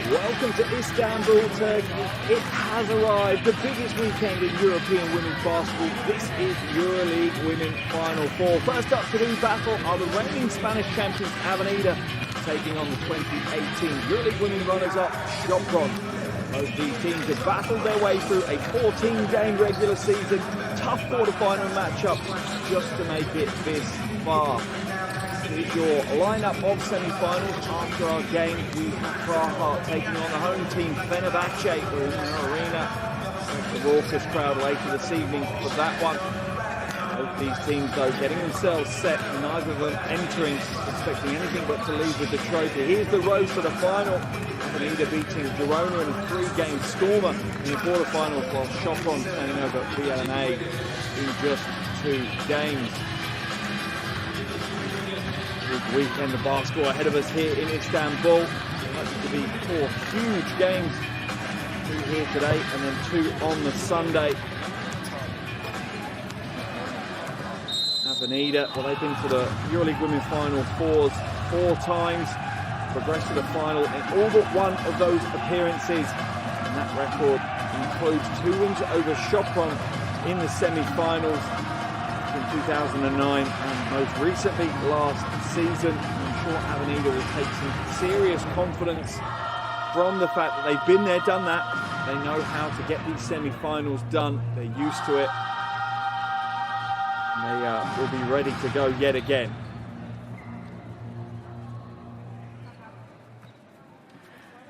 Welcome to Istanbul, Turkey. It has arrived, the biggest weekend in European women's basketball. This is EuroLeague Women Final Four. First up to do battle are the reigning Spanish champions Avenida taking on the 2018 EuroLeague Women runners-up Sopron. Both these teams have battled their way through a 14-game regular season, tough quarter-final matchup just to make it this far. Here's your lineup of semi-finals. After our game, we have Praha taking on the home team Fenerbahce in their arena. The raucous crowd later this evening for that one. Both these teams, though, getting themselves set, neither of them entering expecting anything but to leave with the trophy. Here's the road to the final. Avenida beating Girona in a 3-game stormer in the quarterfinals, while Sopron turning over BLNA in just 2 games. Big weekend of basketball ahead of us here in Istanbul. Likely to be 4 huge games, 2 here today and then 2 on the Sunday. Avenida, well, they've been to the EuroLeague Women's Final Fours 4 times, progressed to the final in all but one of those appearances, and that record includes 2 wins over Sopron in the semi-finals in 2009 and most recently last season. I'm sure Avenida will take some serious confidence from the fact that they've been there, done that. They know how to get these semi-finals done. They're used to it. And they will be ready to go yet again.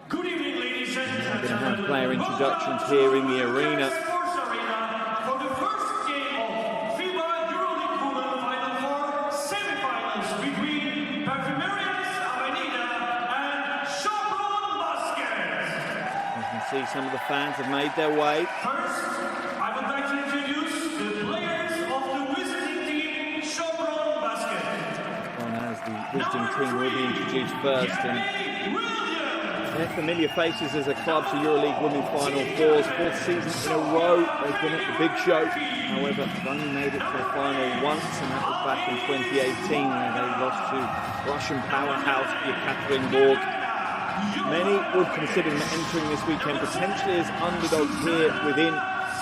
Good evening, ladies and gentlemen. We're going to have player introductions here in the arena. For the first game of FIBA EuroLeague Women Final Four semi-finals between Perfumerias Avenida and Sopron Basket. You can see some of the fans have made their way. First, I would like to introduce the players of the visiting team, Sopron Basket. Well, as the visiting team will be introduced first, and they're familiar faces as a club to EuroLeague Women's Final Fours. 4th season in a row they've been at the big show. However, they've only made it to the final once, and that was back in 2018 where they lost to Russian powerhouse Yekaterinburg. Many would consider them entering this weekend potentially as underdogs here within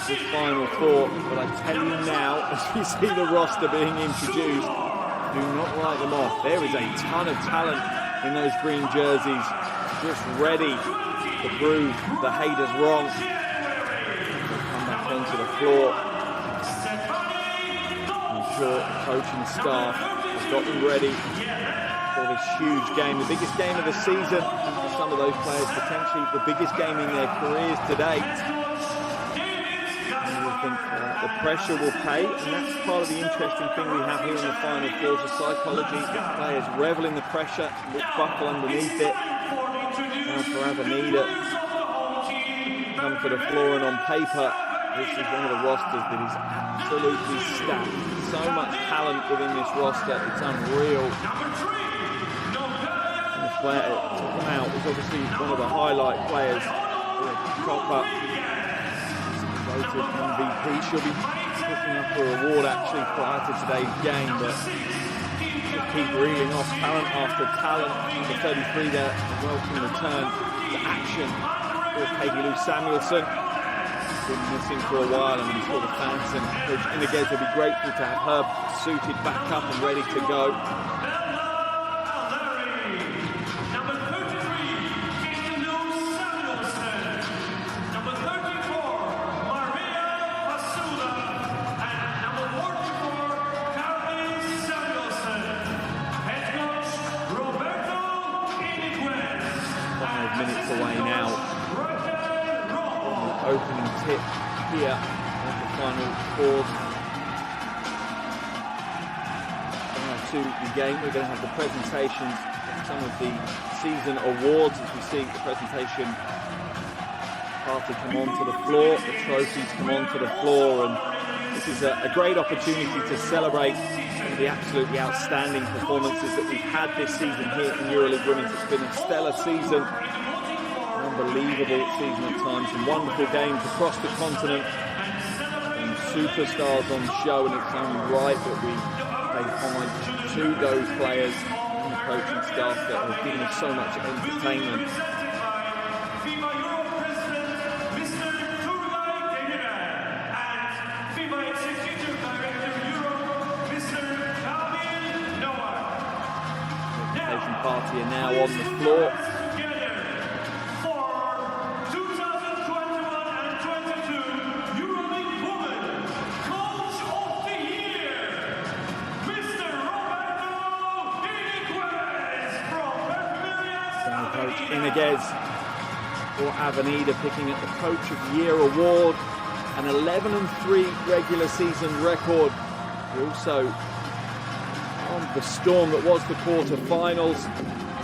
this Final Four. But I tell you now, as we see the roster being introduced, do not write them off. There is a ton of talent in those green jerseys, just ready to prove the haters wrong. They'll come back onto the floor. I'm sure the coaching staff has got them ready for this huge game, the biggest game of the season, and for some of those players potentially the biggest game in their careers to date. And I think the pressure will pay, and that's part of the interesting thing we have here in the Final Fours, the psychology. The players revel in the pressure, buckle underneath it. Now for Avenida, come to the floor, and on paper, this is one of the rosters that is absolutely stacked. So much talent within this roster, it's unreal. And the player to come out is obviously one of the highlight players, Copper, voted MVP. She'll be picking up her award actually prior to today's game, but just keep reeling off talent after talent. Number 33 there, a welcome return to action for Katie Lou Samuelson. Been missing for a while, and I'm sure the fans and Coach Iniguez will be grateful to have her suited back up and ready to go. Minutes away now from the opening tip here at the Final Fours. To the game, we're going to have the presentations of some of the season awards. As we see the presentation party come onto the floor, the trophies come onto the floor, and this is a great opportunity to celebrate some of the absolutely outstanding performances that we've had this season here in EuroLeague Women's. It's been a stellar season. Unbelievable season at times, some wonderful games across the continent, and superstars on show, and it's only right that we pay homage to those players and the coaching staff that have given us so much entertainment. FIBA Europe President, Mr. and FIBA Executive Director Europe, Mr. Presentation party are now on the floor. Together for 2021 and 22 EuroLeague Women Coach of the Year, Mr. Roberto Iniguez from Perfumerias Coach Avenida. Iniguez for Avenida picking up the Coach of the Year award, an 11-3 regular season record. He also on the storm that was the quarter-finals.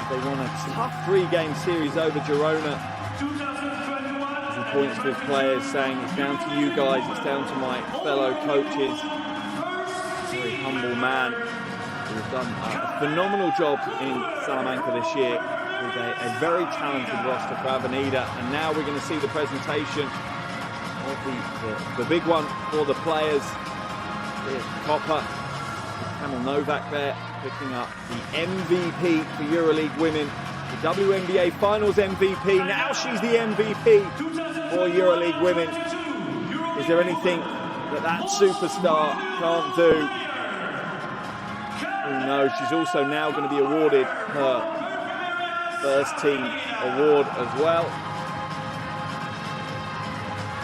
They won a tough 3-game series over Girona. As he points to his players saying, it's down to you guys, it's down to my fellow coaches. Very humble man who has done a phenomenal job in Salamanca this year with a very talented roster for Avenida. And now we're going to see the presentation of the big one for the players. Here's Copper. Camel Novak there, picking up the MVP for EuroLeague Women, the WNBA Finals MVP. Now she's the MVP for EuroLeague Women. Is there anything that superstar can't do? Who knows? She's also now going to be awarded her first team award as well.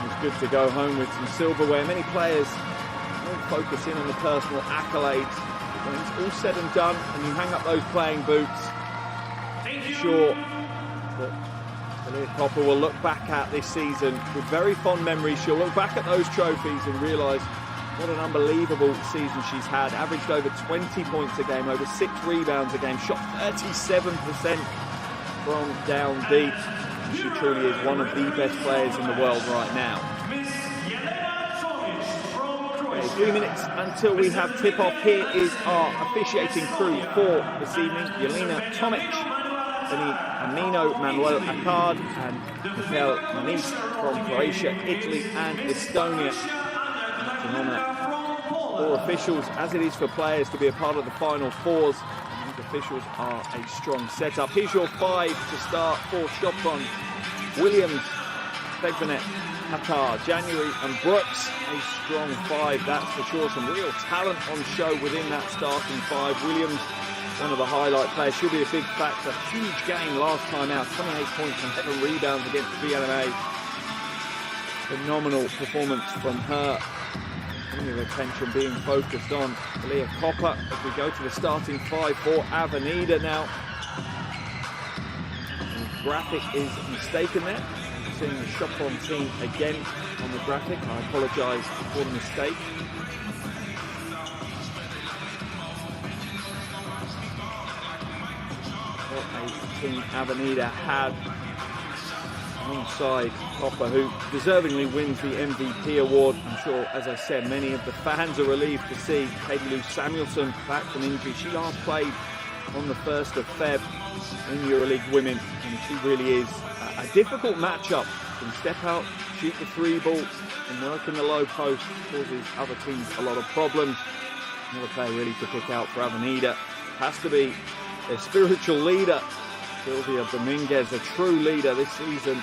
It's good to go home with some silverware. Many players won't focus in on the personal accolades. When it's all said and done and you hang up those playing boots, I'm sure that Leah Copper will look back at this season with very fond memories. She'll look back at those trophies and realise what an unbelievable season she's had. Averaged over 20 points a game, over 6 rebounds a game, shot 37% from down deep. She truly is one of the best players in the world right now. 3 minutes until we have tip-off. Here is our officiating crew for this evening. Jelena Tomic, Amino Manuel Akkad and Mikel Manis from Croatia, Italy and Estonia. And on that, for officials, as it is for players to be a part of the Final Fours, these officials are a strong setup. Here's your 5 to start for Sopron: Williams, Begvanet, Qatar, January and Brooks. A strong 5, that's for sure. Some real talent on show within that starting 5. Williams, one of the highlight players, she'll be a big factor. Huge game last time out, 28 points and 7 rebounds against VLMA. Phenomenal performance from her. Plenty of attention being focused on Leah Copper as we go to the starting 5 for Avenida now. The graphic is mistaken there. Seeing the Sopron team again on the graphic. I apologise for the mistake. What a team Avenida had alongside Copper, who deservingly wins the MVP award. I'm sure, as I said, many of the fans are relieved to see Katie Lou Samuelson back from injury. She last played on the 1st of Feb in EuroLeague Women, and she really is a difficult matchup. Can step out, shoot the 3 ball, and work in the low post. Causes other teams a lot of problems. Another player really to pick out for Avenida has to be their spiritual leader, Sylvia Dominguez, a true leader this season.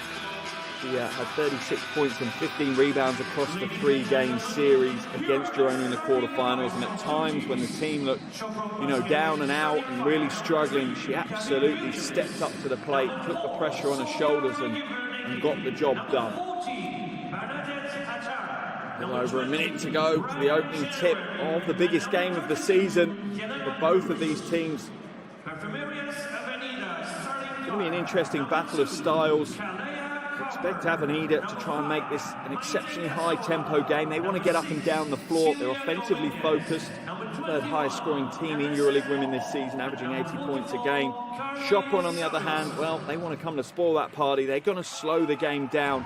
She had 36 points and 15 rebounds across the 3-game series against Girona in the quarterfinals. And at times when the team looked, down and out and really struggling, she absolutely stepped up to the plate, took the pressure on her shoulders and got the job done. Over a minute to go to the opening tip of the biggest game of the season for both of these teams. It's going to be an interesting battle of styles. I expect Avenida to try and make this an exceptionally high-tempo game. They want to get up and down the floor. They're offensively focused. 3rd highest scoring team in EuroLeague Women this season, averaging 80 points a game. Sopron, on the other hand, well, they want to come to spoil that party. They're going to slow the game down.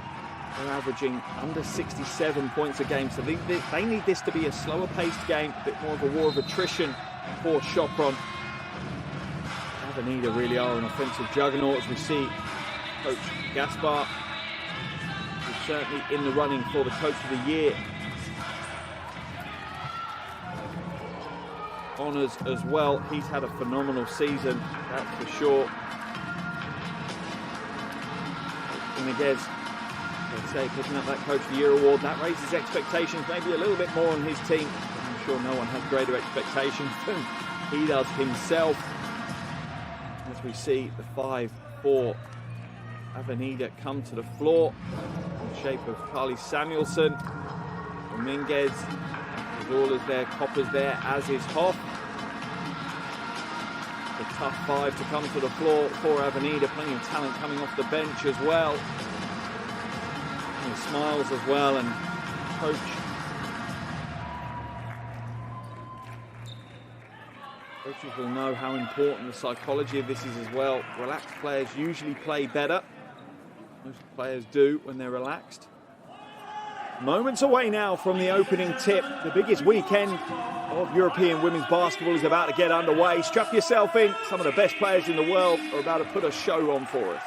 They're averaging under 67 points a game, so they need this to be a slower-paced game, a bit more of a war of attrition for Sopron. Avenida really are an offensive juggernaut, as we see Coach Gaspar is certainly in the running for the Coach of the Year honours as well. He's had a phenomenal season, that's for sure. Miguez, let's say, picking up that Coach of the Year award. That raises expectations maybe a little bit more on his team. I'm sure no one has greater expectations than he does himself. As we see the 5-4 Avenida come to the floor in the shape of Carly Samuelson. Dominguez is all is there, Copper's there, as is Hoff. A tough 5 to come to the floor for Avenida. Plenty of talent coming off the bench as well. And Smiles as well, and coaches will know how important the psychology of this is as well. Relaxed players usually play better. Most players do when they're relaxed. Moments away now from the opening tip. The biggest weekend of European women's basketball is about to get underway. Strap yourself in. Some of the best players in the world are about to put a show on for us.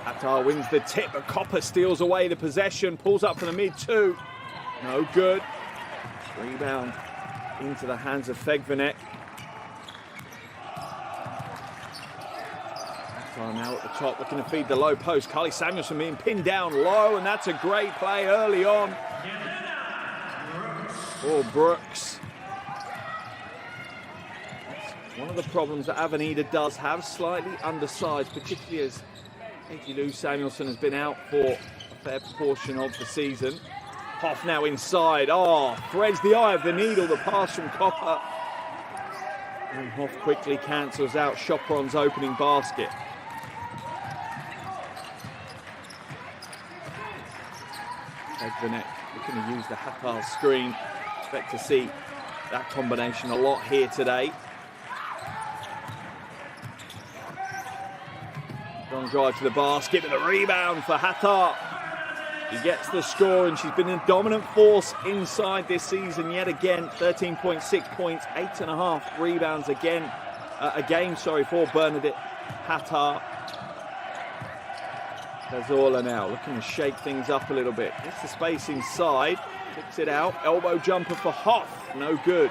Hattar wins the tip, but Copper steals away the possession. Pulls up for the mid-2. No good. Rebound into the hands of Fegvanek. Now at the top, looking to feed the low post. Carly Samuelson being pinned down low, and that's a great play early on. Oh, Brooks. That's one of the problems that Avenida does have, slightly undersized, particularly as Katie Lou Samuelson has been out for a fair proportion of the season. Hoff now inside. Oh, threads the eye of the needle, the pass from Copper. And Hoff quickly cancels out Sopron's opening basket. Fegvanek looking to use the Hattar screen. Expect to see that combination a lot here today. Strong drive to the basket, but the rebound for Hattar. He gets the score, and she's been a dominant force inside this season yet again. 13.6 points, 8.5 rebounds again. A game, for Bernadette Hattar. Cazorla now looking to shake things up a little bit. Gets the space inside, kicks it out. Elbow jumper for Hoff, no good.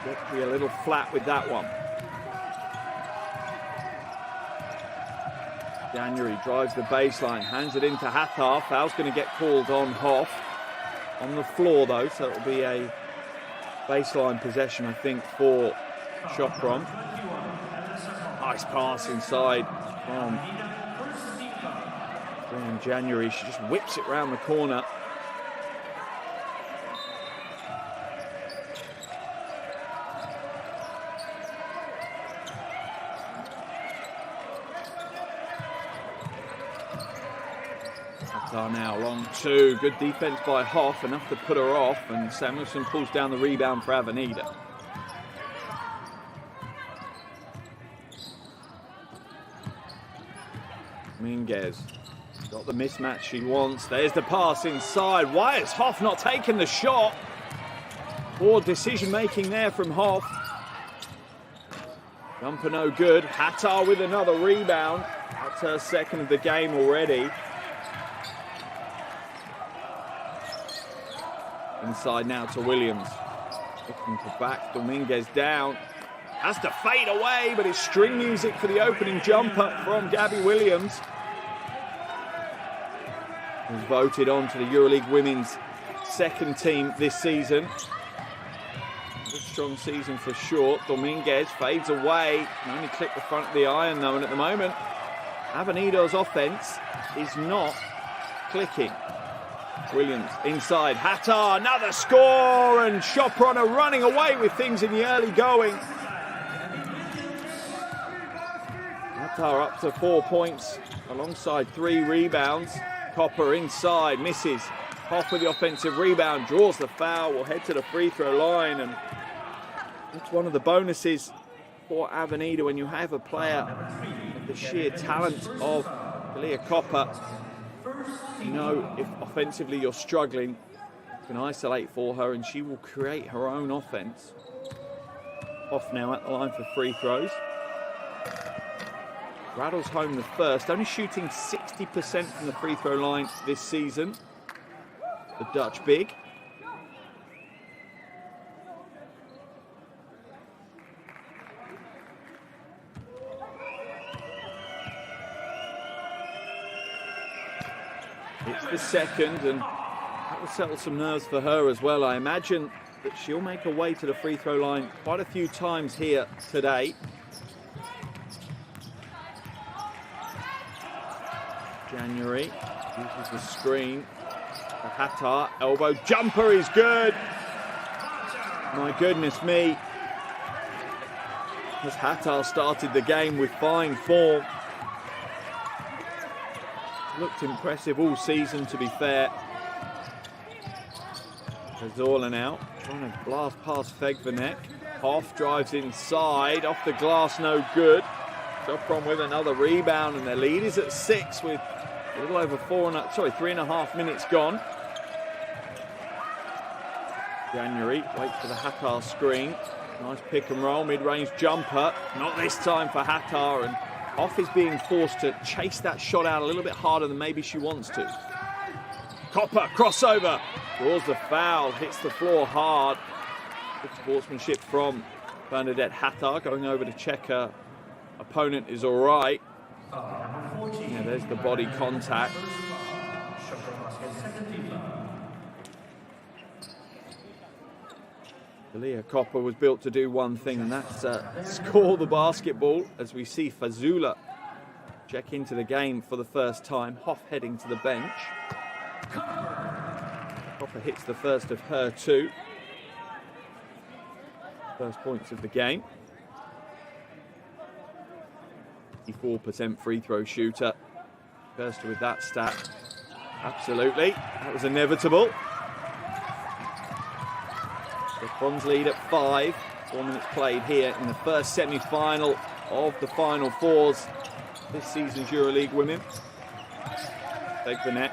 Get be a little flat with that one. January drives the baseline, hands it into Hattar. Foul's going to get called on Hoff. On the floor though, so it'll be a baseline possession, I think, for Sopron. Nice pass inside from January. She just whips it round the corner. Now long 2, good defense by Hoff, enough to put her off, and Samuelson pulls down the rebound for Avenida. Dominguez got the mismatch she wants. There's the pass inside. Why is Hoff not taking the shot? Poor decision making there from Hoff. Jumper no good. Hattar with another rebound. That's her second of the game already. Inside now to Williams. Looking to back Dominguez down. Has to fade away, but it's string music for the opening jumper from Gabby Williams. Who's voted on to the EuroLeague Women's second team this season. A strong season for sure. Dominguez fades away. Can only clip the front of the iron though, and at the moment, Avenida's offense is not clicking. Williams inside, Hattar, another score, and Sopron are running away with things in the early going. Hattar up to 4 points alongside 3 rebounds. Copper inside, misses. Hoff with the offensive rebound, draws the foul, will head to the free throw line, and it's one of the bonuses for Avenida when you have a player of the sheer talent of Kalia Copper. You know, if offensively you're struggling, you can isolate for her and she will create her own offense. Off now at the line for free throws. Rattles home the first, only shooting 60% from the free throw line this season. The Dutch big. It's the second, and that will settle some nerves for her as well. I imagine that she'll make her way to the free throw line quite a few times here today. January uses the screen for Hattar. Elbow jumper is good. My goodness me. As Hattar started the game with fine form. Looked impressive all season, to be fair. Zorla now trying to blast past Fegvanek. Hoff drives inside, off the glass, no good. Sopron with another rebound, and their lead is at 6 with a little over 3.5 minutes gone. January waits for the Hattar screen. Nice pick and roll, mid-range jumper. Not this time for Hattar, and Hoff is being forced to chase that shot out a little bit harder than maybe she wants to. Copper, crossover, draws the foul, hits the floor hard. Good sportsmanship from Bernadette Hattar, going over to check her opponent is all right. Yeah, there's the body contact. Leah Copper was built to do one thing, and that's score the basketball, as we see Fazula check into the game for the first time. Hoff heading to the bench. Copper hits the first of her 2. First points of the game. 54% free throw shooter. First with that stat. Absolutely. That was inevitable. Sopron's lead at 5. 4 minutes played here in the first semi-final of the Final Fours this season's EuroLeague women. Fegvanek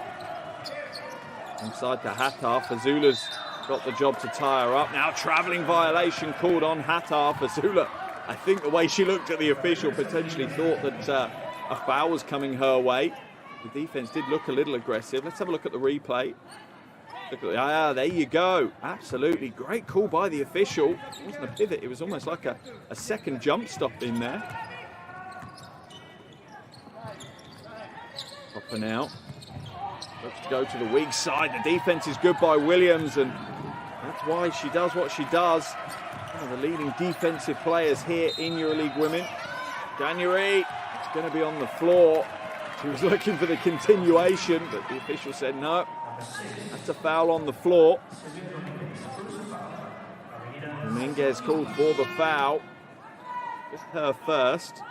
inside to Hattar. Fazula's got the job to tie her up. Now travelling violation called on Hattar. Fazula, I think the way she looked at the official, potentially thought that a foul was coming her way. The defence did look a little aggressive. Let's have a look at the replay. Look at there you go. Absolutely great call by the official. It wasn't a pivot, it was almost like a second jump stop in there. Copper now looks to go to the weak side. The defense is good by Williams, and that's why she does what she does. One of the leading defensive players here in EuroLeague women. January is going to be on the floor. She was looking for the continuation, but the official said no. That's a foul on the floor. Dominguez called for the foul. Just her first.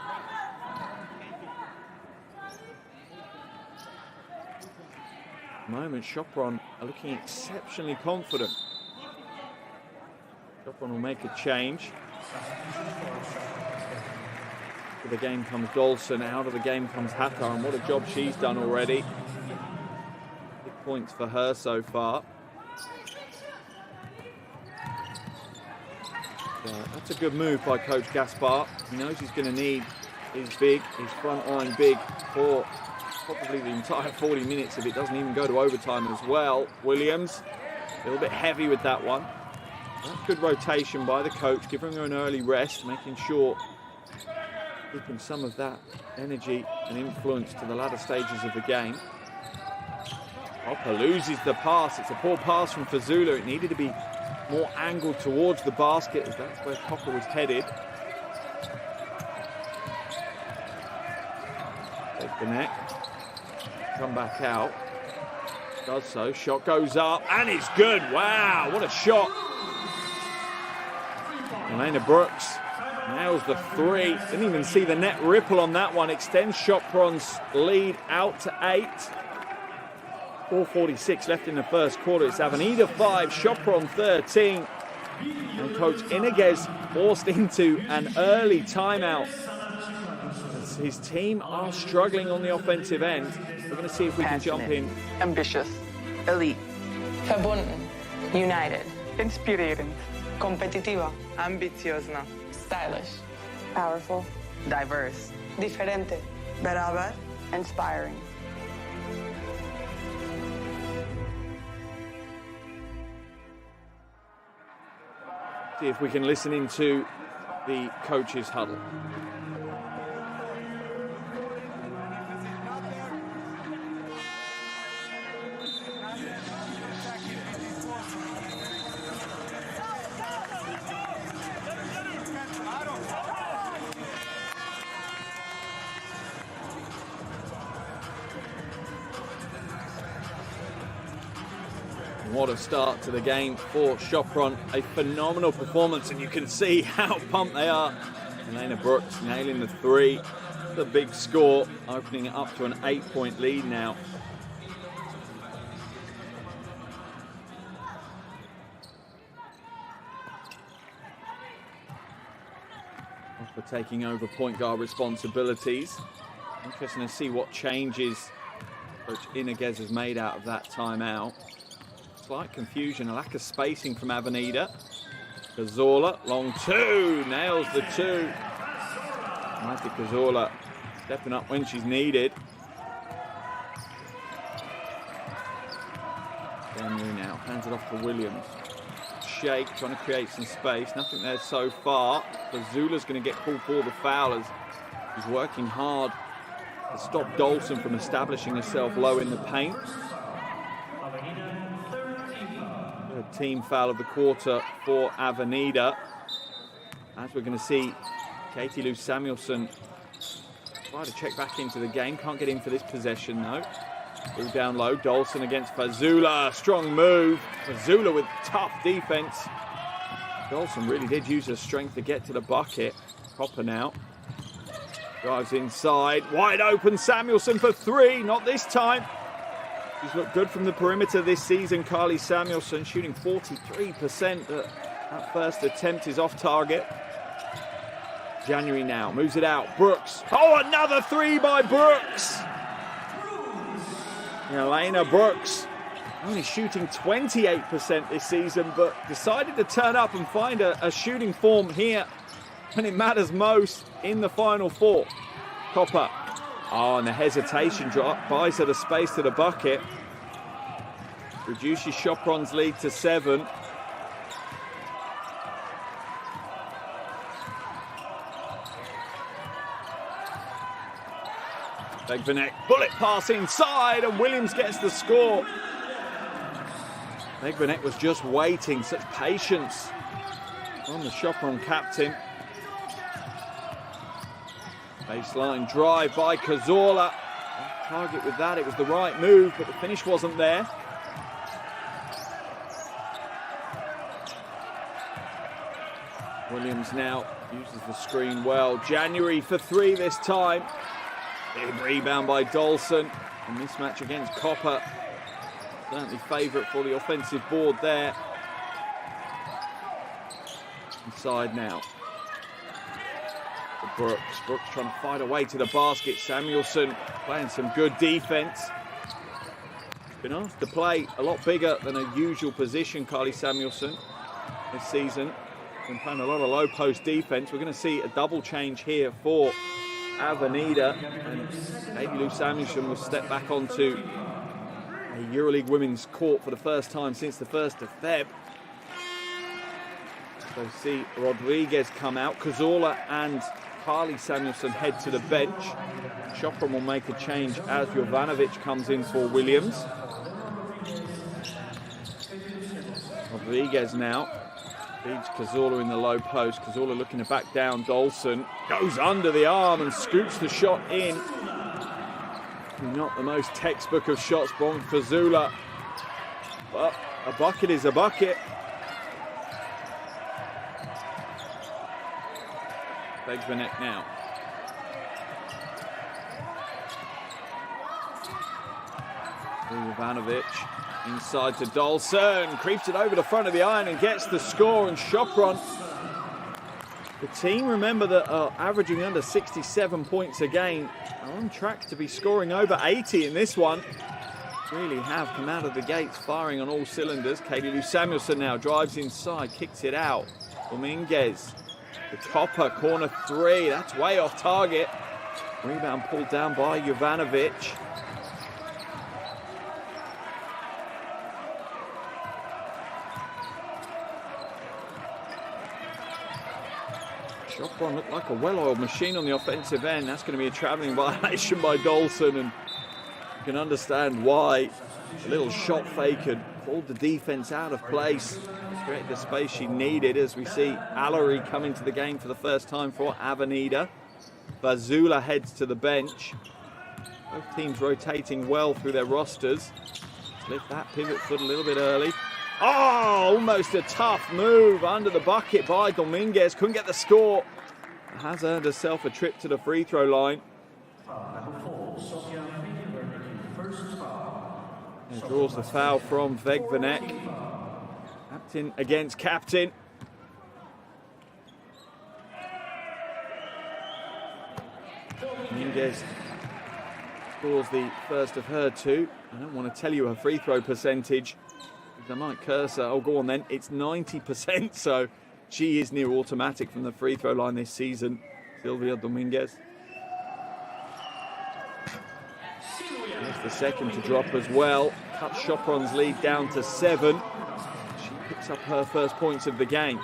At the moment, Sopron are looking exceptionally confident. Sopron will make a change. Out of the game comes Dolson, out of the game comes Hattar, and what a job she's done already. Big points for her so far. That's a good move by Coach Gaspar. He knows he's going to need his front line big for probably the entire 40 minutes if it doesn't even go to overtime as well. Williams, a little bit heavy with that one. That's good rotation by the coach, giving her an early rest, making sure keeping some of that energy and influence to the latter stages of the game. Copper loses the pass. It's a poor pass from Fazula. It needed to be more angled towards the basket, as that's where Copper was headed. Take the neck. Come back out. Does so. Shot goes up, and it's good. Wow, what a shot. Elena Brooks nails the 3. Didn't even see the net ripple on that one. Extends Sopron's lead out to 8. 4:46 left in the first quarter. It's Avenida 5, Sopron 13. And Coach Iniguez forced into an early timeout. As his team are struggling on the offensive end. We're going to see if we can jump in. Ambitious, elite, verbunden, united, inspirierend, competitiva, ambiciosa, stylish, powerful, diverse, diferente, beraber, inspiring. See if we can listen into the coach's huddle. what a start to the game for Sopron. A phenomenal performance, and you can see how pumped they are. Elena Brooks nailing the three. The big score, opening it up to an 8-point lead now. For taking over point guard responsibilities. Interesting to see what changes Coach Iniguez has made out of that timeout. Slight confusion, a lack of spacing from Avenida. Cazorla, long two, nails the two. Mighty Cazorla stepping up when she's needed. Henry now hands it off to Williams. Shake, trying to create some space. Nothing there so far. Fazula's going to get called for the foul as he's working hard to stop Dolson from establishing herself low in the paint. A team foul of the quarter for Avenida. As we're going to see Katie Lou Samuelson try to check back into the game. Can't get in for this possession though. Ball down low, Dolson against Fazula, strong move. Fazula with tough defense. Dolson really did use her strength to get to the bucket. Copper now. Drives inside, wide open, Samuelson for three, not this time. She's looked good from the perimeter this season, Carly Samuelson, shooting 43%. That first attempt is off target. January now, moves it out, Brooks. Oh, another three by Brooks. Elena Brooks only shooting 28% this season, but decided to turn up and find a shooting form here when it matters most in the Final Four. Copper. Oh, and the hesitation drop buys her the space to the bucket. Reduces Sopron's lead to 7. Begvanek, bullet pass inside, and Williams gets the score. Begvanek was just waiting, such patience on the Sopron captain. Baseline drive by Cazorla. Target with that, it was the right move, but the finish wasn't there. Williams now uses the screen well. January for three this time. Big rebound by Dolson. A mismatch against Copper. Certainly favourite for the offensive board there. Inside now. For Brooks. Brooks trying to fight away to the basket. Samuelson playing some good defence. Been asked to play a lot bigger than a usual position, Carly Samuelson, this season. Been playing a lot of low post defence. We're going to see a double change here for Avenida, and Katie Lou Samuelson will step back onto a EuroLeague women's court for the first time since the 1st of Feb. So see Rodriguez come out, Cazorla and Carly Samuelson head to the bench. Sopron will make a change as Jovanovic comes in for Williams. Rodriguez now feeds Cazorla in the low post. Cazorla looking to back down. Dolson goes under the arm and scoops the shot in. Not the most textbook of shots from Fazula, but a bucket is a bucket. Begvanek now. Jovanovic inside to Dolson, creeps it over the front of the iron and gets the score. And Sopron, the team, remember, that are averaging under 67 points a game, are on track to be scoring over 80 in this one. Really have come out of the gates firing on all cylinders. Katie Lou Samuelson now drives inside, kicks it out. Dominguez, the Copper, corner three, that's way off target. Rebound pulled down by Jovanovic. Sopron looked like a well-oiled machine on the offensive end. That's going to be a travelling violation by Dolson, and you can understand why. A little shot fake had pulled the defense out of place, created the space she needed, as we see Allery come into the game for the first time for Avenida. Fazula heads to the bench. Both teams rotating well through their rosters. Lift that pivot foot a little bit early. Oh, almost a tough move under the bucket by Dominguez. Couldn't get the score. Has earned herself a trip to the free throw line. And draws the foul from Vegvanek. Captain against captain. Dominguez scores the first of her two. I don't want to tell you her free throw percentage, because I might curse her. Oh, go on then. It's 90%, so she is near automatic from the free throw line this season, Silvia Dominguez. There's the second to drop as well. Cuts Sopron's lead down to 7. She picks up her first points of the game.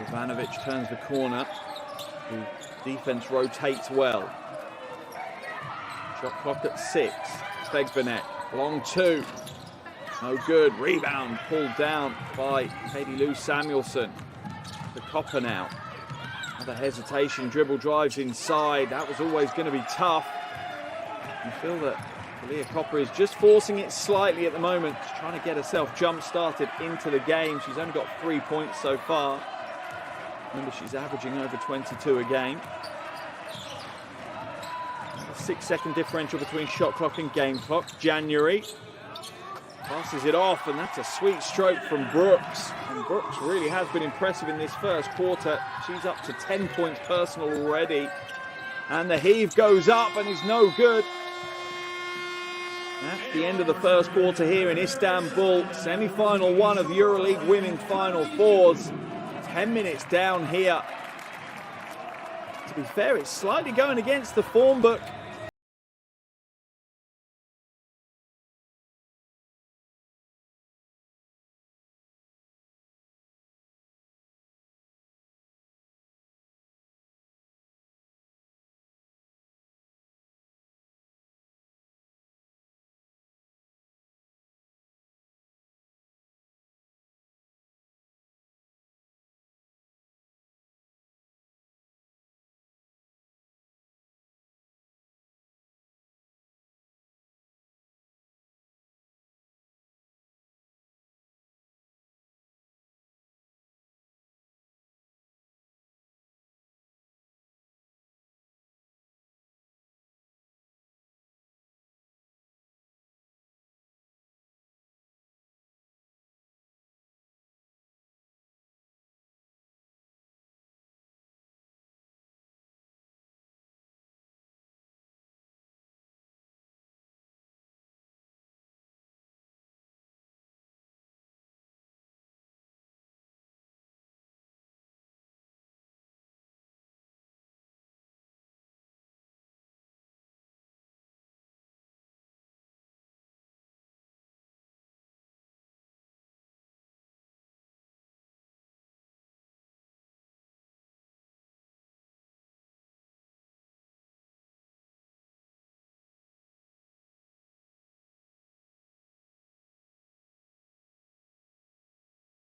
Ivanovic turns the corner. The defense rotates well. Shot clock at 6. Vegvanek, long 2. No good. Rebound pulled down by Katie Lou Samuelson. The Copper now. Another hesitation. Dribble drives inside. That was always going to be tough. You feel that Leah Copper is just forcing it slightly at the moment. She's trying to get herself jump started into the game. She's only got 3 points so far. Remember, she's averaging over 22 a game. A 6-second differential between shot clock and game clock. January passes it off, and that's a sweet stroke from Brooks. And Brooks really has been impressive in this first quarter. She's up to 10 points personal already. And the heave goes up and is no good. That's the end of the first quarter here in Istanbul. Semi-final 1 of the EuroLeague Women's Final Fours. 10 minutes down here. To be fair, it's slightly going against the form book.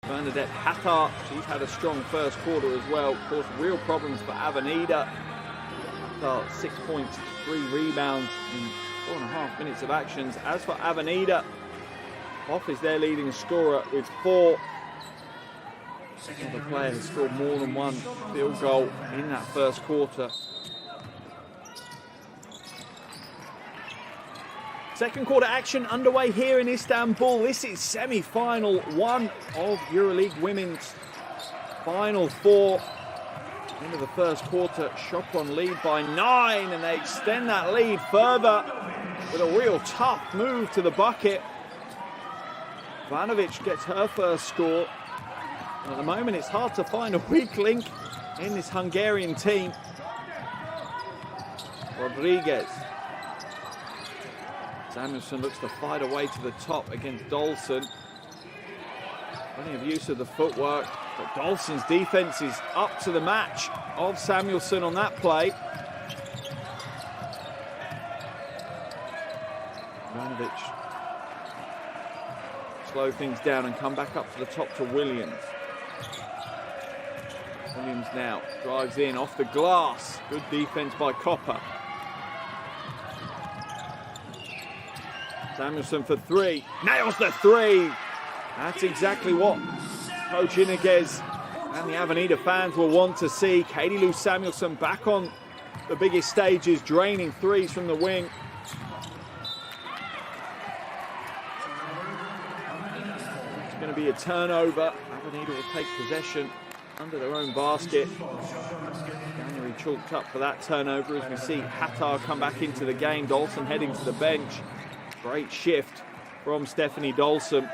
Bernadette Hathar, she's had a strong first quarter as well. Of course, real problems for Avenida. Hathar, 6 points, 3 rebounds in 4.5 minutes of actions. As for Avenida, Hoff is their leading scorer with 4. Another player has scored more than 1 field goal in that first quarter. Second quarter action underway here in Istanbul. This is semi-final 1 of EuroLeague Women's Final 4. End of the first quarter, Sopron lead by 9, and they extend that lead further with a real tough move to the bucket. Ivanovic gets her first score. And at the moment, it's hard to find a weak link in this Hungarian team. Rodriguez. Samuelson looks to fight away to the top against Dolson. Plenty of use of the footwork, but Dolson's defense is up to the match of Samuelson on that play. Ivanovic slow things down and come back up to the top to Williams. Williams now drives in off the glass. Good defense by Copper. Samuelson for three. Nails the three. That's exactly what Coach Iniguez and the Avenida fans will want to see. Katie Lou Samuelson back on the biggest stages, draining threes from the wing. It's going to be a turnover. Avenida will take possession under their own basket. January chalked up for that turnover as we see Hattar come back into the game. Dolson heading to the bench. Great shift from Stephanie Dolson.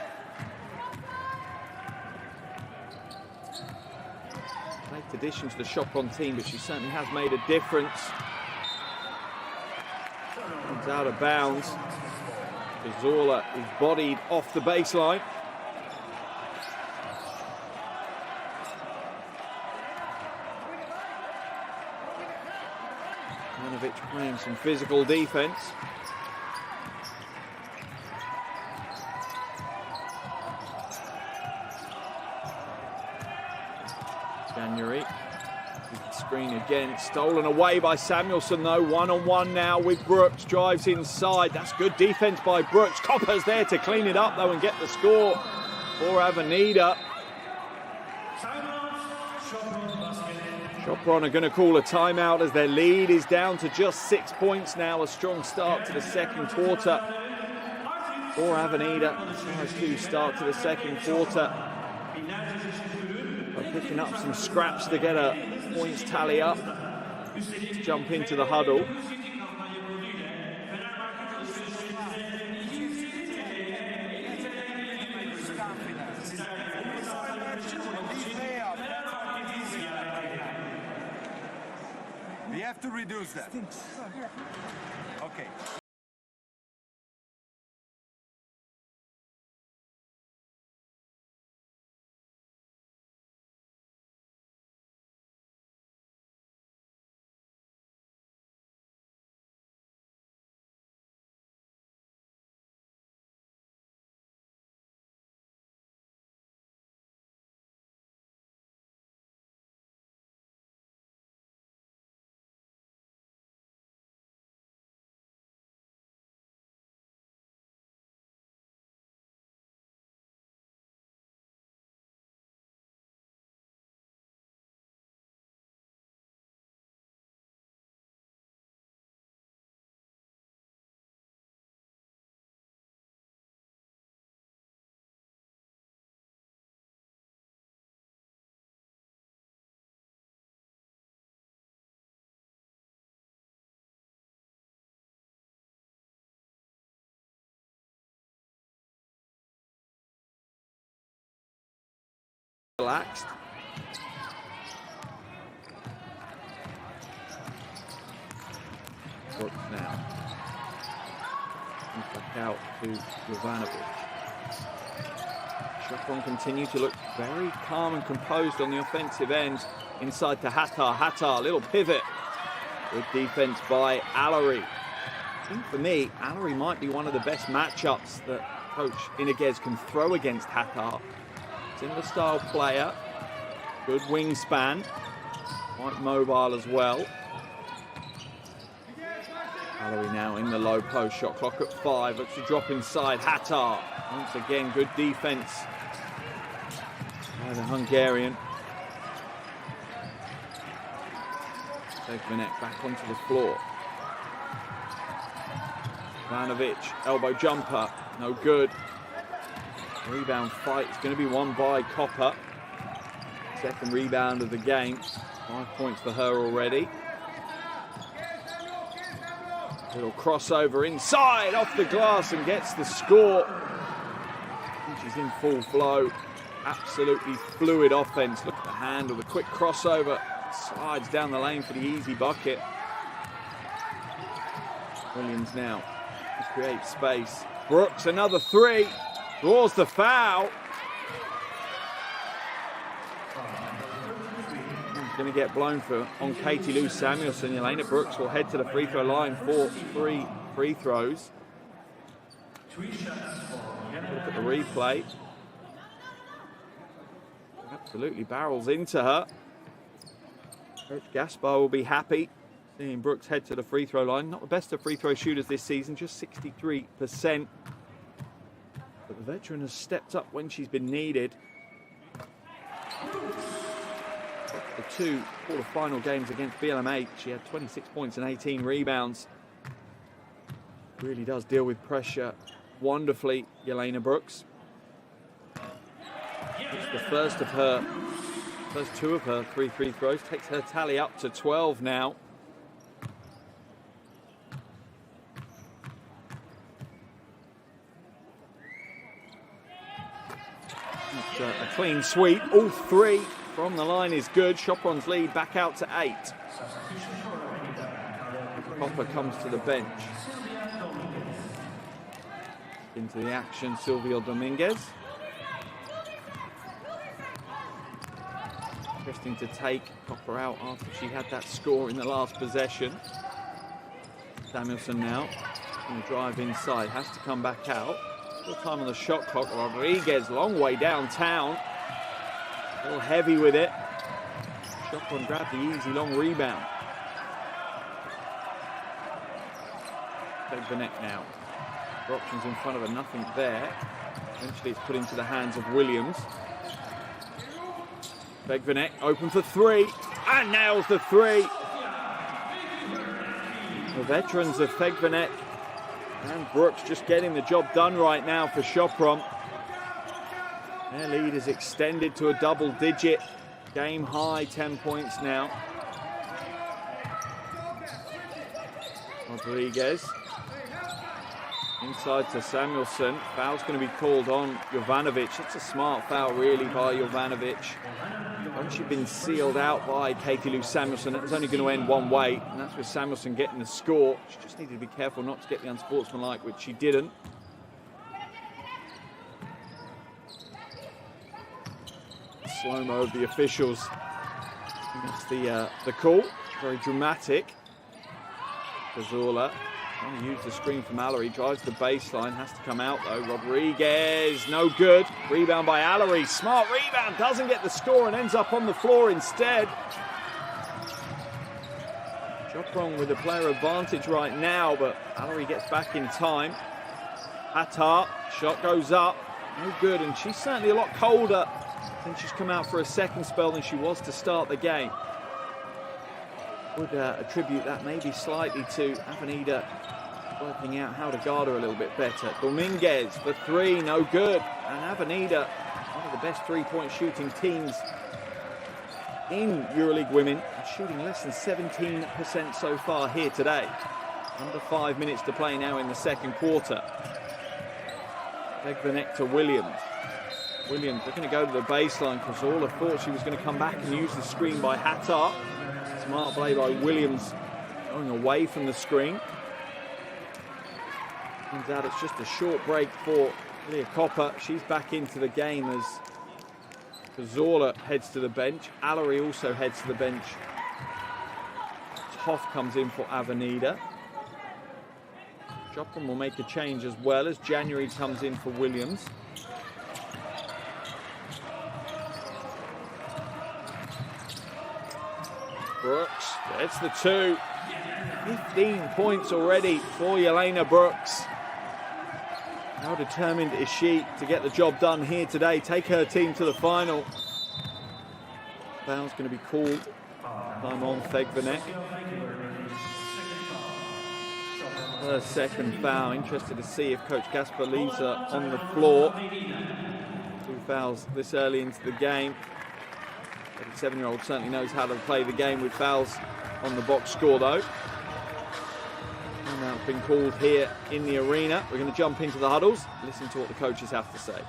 Late addition to the Sopron team, but she certainly has made a difference. Comes out of bounds. Cazorla is bodied off the baseline. Playing some physical defense. January. Screen again. Stolen away by Samuelson though. One-on-one now with Brooks. Drives inside. That's good defense by Brooks. Copper's there to clean it up though and get the score for Avenida. Sopron are going to call a timeout as their lead is down to just 6 points now. A strong start to the second quarter for Avenida. A 5-2 start to the second quarter. By picking up some scraps to get a points tally up. Let's jump into the huddle. We have to reduce that. Okay. Relaxed. Brooks now. Comes back out to Jovanovic. Sopron continue to look very calm and composed on the offensive end. Inside to Hattar. Hattar, little pivot. Good defense by Allery. I think for me, Allery might be one of the best matchups that Coach Iniguez can throw against Hattar. Similar style player, good wingspan, quite mobile as well. Allery now in the low post, shot clock at 5, looks to drop inside. Hattar, once again, good defense by the Hungarian. Take Vinek back onto the floor. Ivanovic, elbow jumper, no good. Rebound fight is going to be won by Copper. Second rebound of the game. 5 points for her already. Little crossover inside, off the glass and gets the score. She's in full flow. Absolutely fluid offense. Look at the handle, the quick crossover. Slides down the lane for the easy bucket. Williams now to create space. Brooks, another three. Draws the foul. Going to get blown on Katie Lou Samuelson. Elena Brooks will head to the free throw line for 3 free throws. Look at the replay. Absolutely barrels into her. Coach Gaspar will be happy seeing Brooks head to the free throw line. Not the best of free throw shooters this season, just 63%. The veteran has stepped up when she's been needed. The 2 quarter-final games against BLM8, she had 26 points and 18 rebounds. Really does deal with pressure wonderfully, Jelena Brooks. It's the first 2 of her 3 free throws, takes her tally up to 12 now. It's a clean sweep, all 3 from the line is good. Sopron's lead back out to 8. Popper comes to the bench. Into the action, Silvio Dominguez. Interesting to take Popper out after she had that score in the last possession. Samuelson now going to drive inside, has to come back out. Still time on the shot clock. Rodriguez, long way downtown. A little heavy with it. Sopron grabbed the easy long rebound. Begvanek now. For options in front of her, nothing there. Eventually it's put into the hands of Williams. Begvanek open for 3 and nails the 3. The veterans of Begvanek and Brooks just getting the job done right now for Sopron. Their lead is extended to a double digit. Game high, 10 points now. Rodriguez. Inside to Samuelson. Foul's going to be called on Jovanovic. It's a smart foul really by Jovanovic. Once you've been sealed out by Katie Lou Samuelson, it was only going to end one way, and that's with Samuelson getting the score. She just needed to be careful not to get the unsportsmanlike, which she didn't. Slow-mo of the officials. That's the call. Very dramatic. Cazorla trying to use the screen from Mallory. Drives the baseline. Has to come out though. Rodriguez, no good. Rebound by Allery. Smart rebound. Doesn't get the score and ends up on the floor instead. Sopron with a player advantage right now, but Allery gets back in time. Hattar, shot goes up. No good, and she's certainly a lot colder since she's come out for a second spell than she was to start the game. Would attribute that maybe slightly to Avenida working out how to guard her a little bit better. Dominguez for 3, no good. And Avenida, one of the best three-point shooting teams in EuroLeague women, shooting less than 17% so far here today. Under 5 minutes to play now in the second quarter. Begvanek to Williams. Williams looking to go to the baseline. Cazorla thought she was going to come back and use the screen by Hattar. Smart play by Williams, going away from the screen. Turns out it's just a short break for Leah Copper. She's back into the game as Cazorla heads to the bench. Allery also heads to the bench. Toff comes in for Avenida. Sopron will make a change as well as January comes in for Williams. Brooks gets the 2. 15 points already for Jelena Brooks. How determined is she to get the job done here today, take her team to the final. Foul's going to be called. Time on Begvanek. Her second foul. Interested to see if Coach Gasper leaves her on the floor. 2 fouls this early into the game. The 7-year-old certainly knows how to play the game with fouls on the box score though. And now it's been called here in the arena. We're going to jump into the huddles, listen to what the coaches have to say.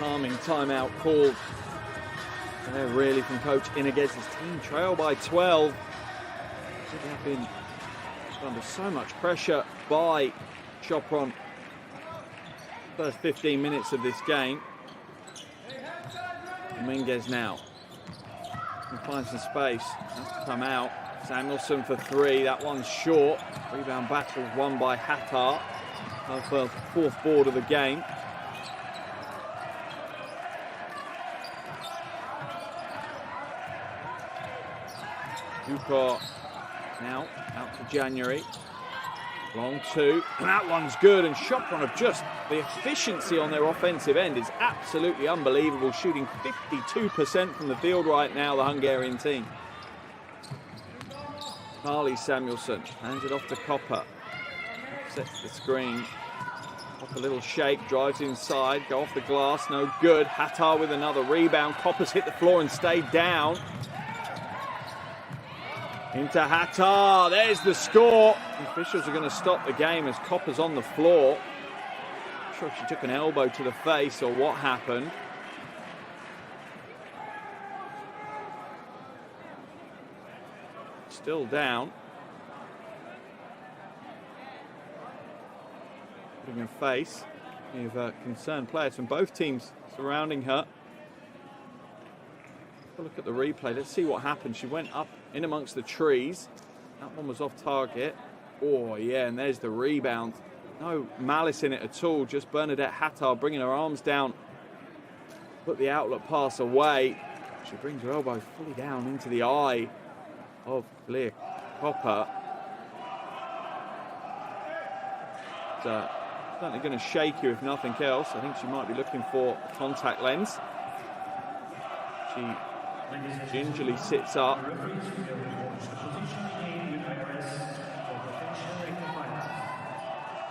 calming timeout called. They're really from Coach Iniguez's team, trail by 12. They have been under so much pressure by Sopron. First 15 minutes of this game. Dominguez now. Can find some space. Has to come out. Samuelson for 3. That one's short. Rebound battle won by Hattar. Her fourth board of the game. Dukor now out to January. Long 2, and that one's good. And Sopron have just, the efficiency on their offensive end is absolutely unbelievable. Shooting 52% from the field right now, the Hungarian team. Carly Samuelson hands it off to Copper. Sets the screen. Off a little shake, drives inside, go off the glass, no good. Hattar with another rebound. Copper's hit the floor and stayed down. Into Hattar, there's the score. The officials are going to stop the game as Copper's on the floor. Not sure if she took an elbow to the face or what happened. Still down. Putting her face. We have concerned players from both teams surrounding her. Look at the replay. Let's see what happened. She went up in amongst the trees. That one was off target. Oh, yeah, and there's the rebound. No malice in it at all. Just Bernadette Hattar bringing her arms down. Put the outlet pass away. She brings her elbow fully down into the eye of Leah Copper. Certainly going to shake you if nothing else. I think she might be looking for a contact lens. She gingerly sits up. I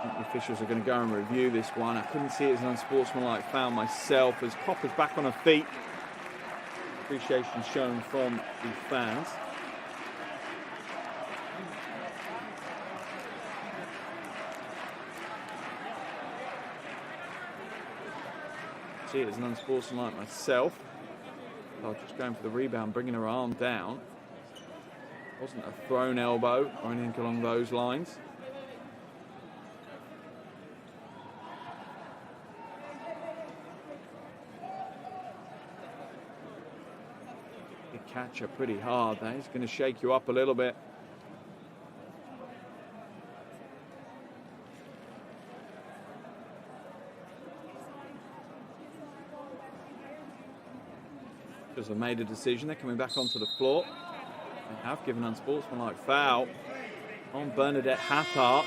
think the officials are going to go and review this one. I couldn't see it as an unsportsmanlike foul myself as Copper's back on her feet. Appreciation shown from the fans. See it as an unsportsmanlike myself. Oh, just going for the rebound, bringing her arm down. Wasn't a thrown elbow or anything along those lines. You catch her pretty hard there. He's going to shake you up a little bit. Have made a decision. They're coming back onto the floor. They have given unsportsmanlike foul on Bernadette Hattar.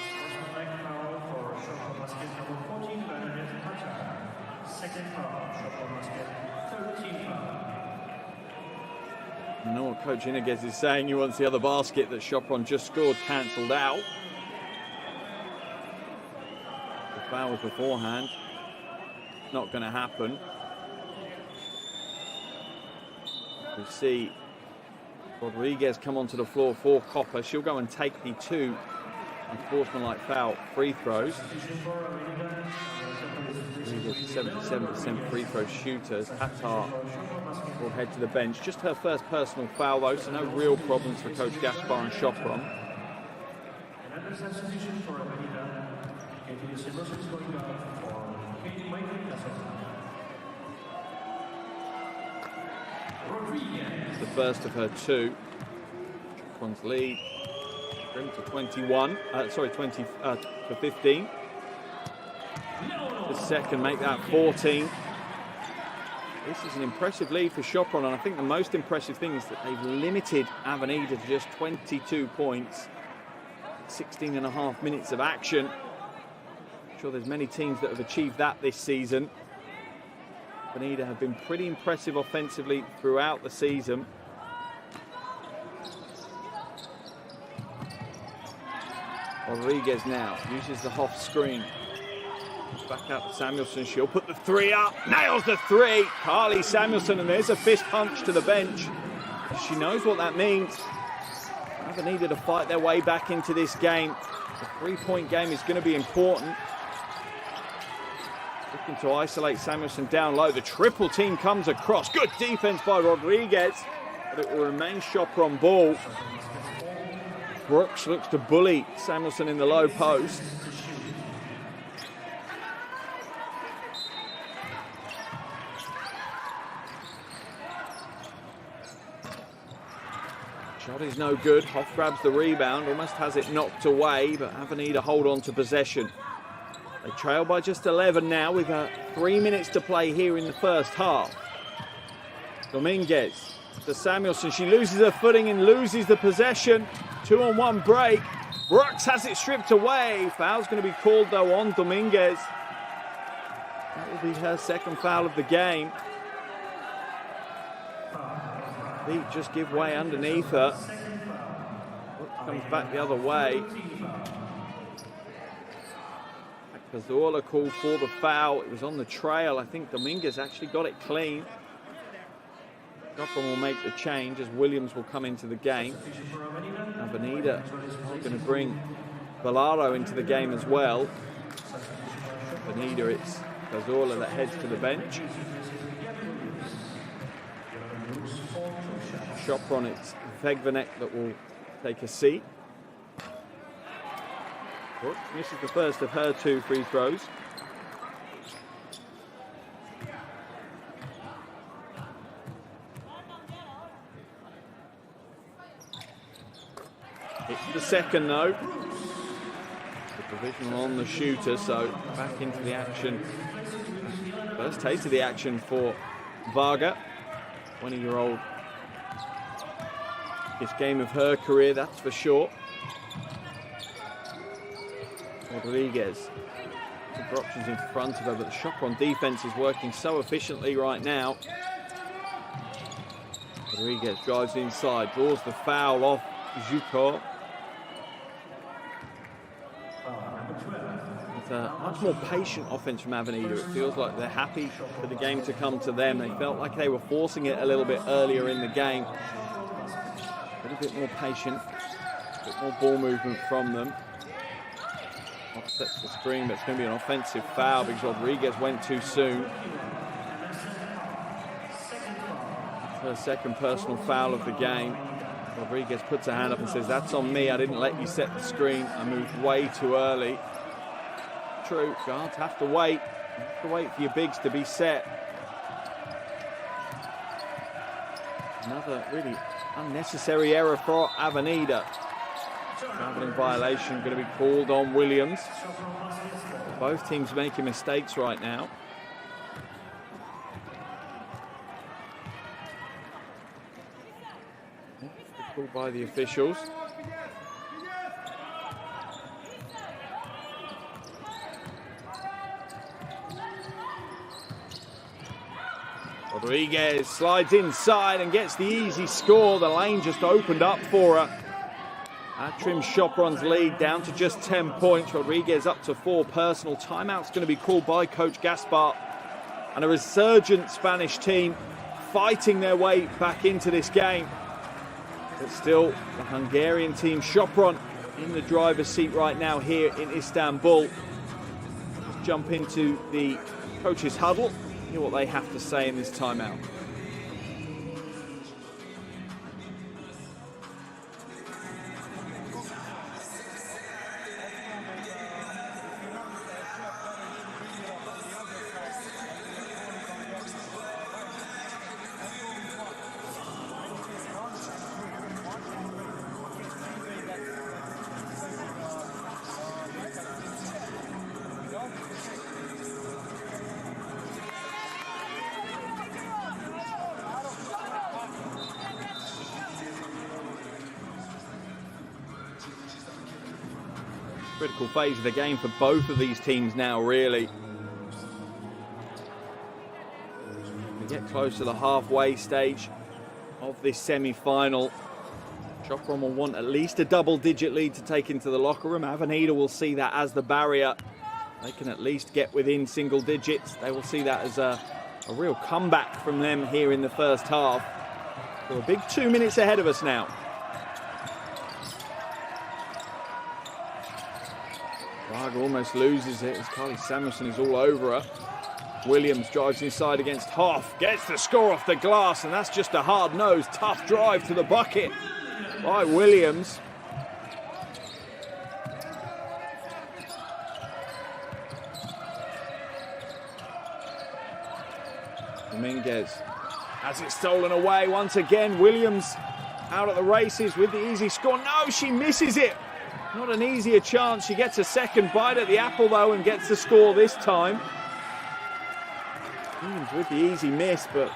I know what Coach Iniguez is saying. He wants the other basket that Sopron just scored cancelled out. The foul was beforehand. Not going to happen. We see Rodriguez come onto the floor for Copper. She'll go and take the 2 unsportsmanlike foul free throws. 77% free throw shooters. Hattar will head to the bench. Just her first personal foul though, so no real problems for Coach Gaspar and Sopron. It's the first of her 2. Sopron's lead. Grim to 21. 20 to 15. The second make that 14. This is an impressive lead for Sopron, and I think the most impressive thing is that they've limited Avenida to just 22 points. 16.5 minutes of action. I'm sure there's many teams that have achieved that this season. Avenida have been pretty impressive offensively throughout the season. Rodriguez now uses the Hoff screen. Back out to Samuelson. She'll put the 3 up. Nails the 3. Carly Samuelson, and there's a fist punch to the bench. She knows what that means. Avenida to fight their way back into this game. The 3-point game is going to be important. Looking to isolate Samuelson down low. The triple team comes across. Good defense by Rodriguez. But it will remain Sopron ball. Brooks looks to bully Samuelson in the low post. Shot is no good. Hoff grabs the rebound, almost has it knocked away, but Avenida hold on to possession. They trail by just 11 now with 3 minutes to play here in the first half. Dominguez to Samuelson. She loses her footing and loses the possession. 2-on-1 break. Brooks has it stripped away. Foul's going to be called though on Dominguez. That will be her second foul of the game. Feet just give way underneath her. Comes back the other way. Cazorla called for the foul. It was on the trail. I think Dominguez actually got it clean. Sopron will make the change as Williams will come into the game. Avenida going to bring Velaro into the game as well. Avenida, it's Cazorla that heads to the bench. Sopron, it's Vegvanek that will take a seat. Brooks misses the first of her 2 free throws. It's the second though. The provisional on the shooter, so back into the action. First taste of the action for Varga, 20-year-old. This game of her career, that's for sure. Rodriguez. Super options in front of her, but the Sopron defense is working so efficiently right now. Rodriguez drives inside, draws the foul off Jucor. It's a much more patient offense from Avenida. It feels like they're happy for the game to come to them. They felt like they were forcing it a little bit earlier in the game. A little bit more patient, a bit more ball movement from them. Offsets the screen, but it's going to be an offensive foul because Rodriguez went too soon. It's her second personal foul of the game. Rodriguez puts her hand up and says, "That's on me. I didn't let you set the screen. I moved way too early." True, guards have to wait. You have to wait for your bigs to be set. Another really unnecessary error for Avenida. Traveling violation going to be called on Williams. Both teams making mistakes right now. Called by the officials. Rodriguez slides inside and gets the easy score. The lane just opened up for her. That trims Sopron's lead down to just 10 points. Rodriguez up to 4 personal. Timeout's going to be called by Coach Gaspar. And a resurgent Spanish team fighting their way back into this game. But still, the Hungarian team, Sopron, in the driver's seat right now here in Istanbul. Let's jump into the coach's huddle, hear what they have to say in this timeout. Critical phase of the game for both of these teams now, really. We get close to the halfway stage of this semi-final. Sopron will want at least a double-digit lead to take into the locker room. Avenida will see that as the barrier. They can at least get within single digits. They will see that as a real comeback from them here in the first half. So a big 2 minutes ahead of us now. Varga almost loses it as Carly Samuelson is all over her. Williams drives inside against Hoff, gets the score off the glass, and that's just a hard-nosed, tough drive to the bucket by Williams. Dominguez has it stolen away once again. Williams out at the races with the easy score. No, she misses it. Not an easier chance. She gets a second bite at the apple, though, and gets the score this time. Williams with the easy miss, but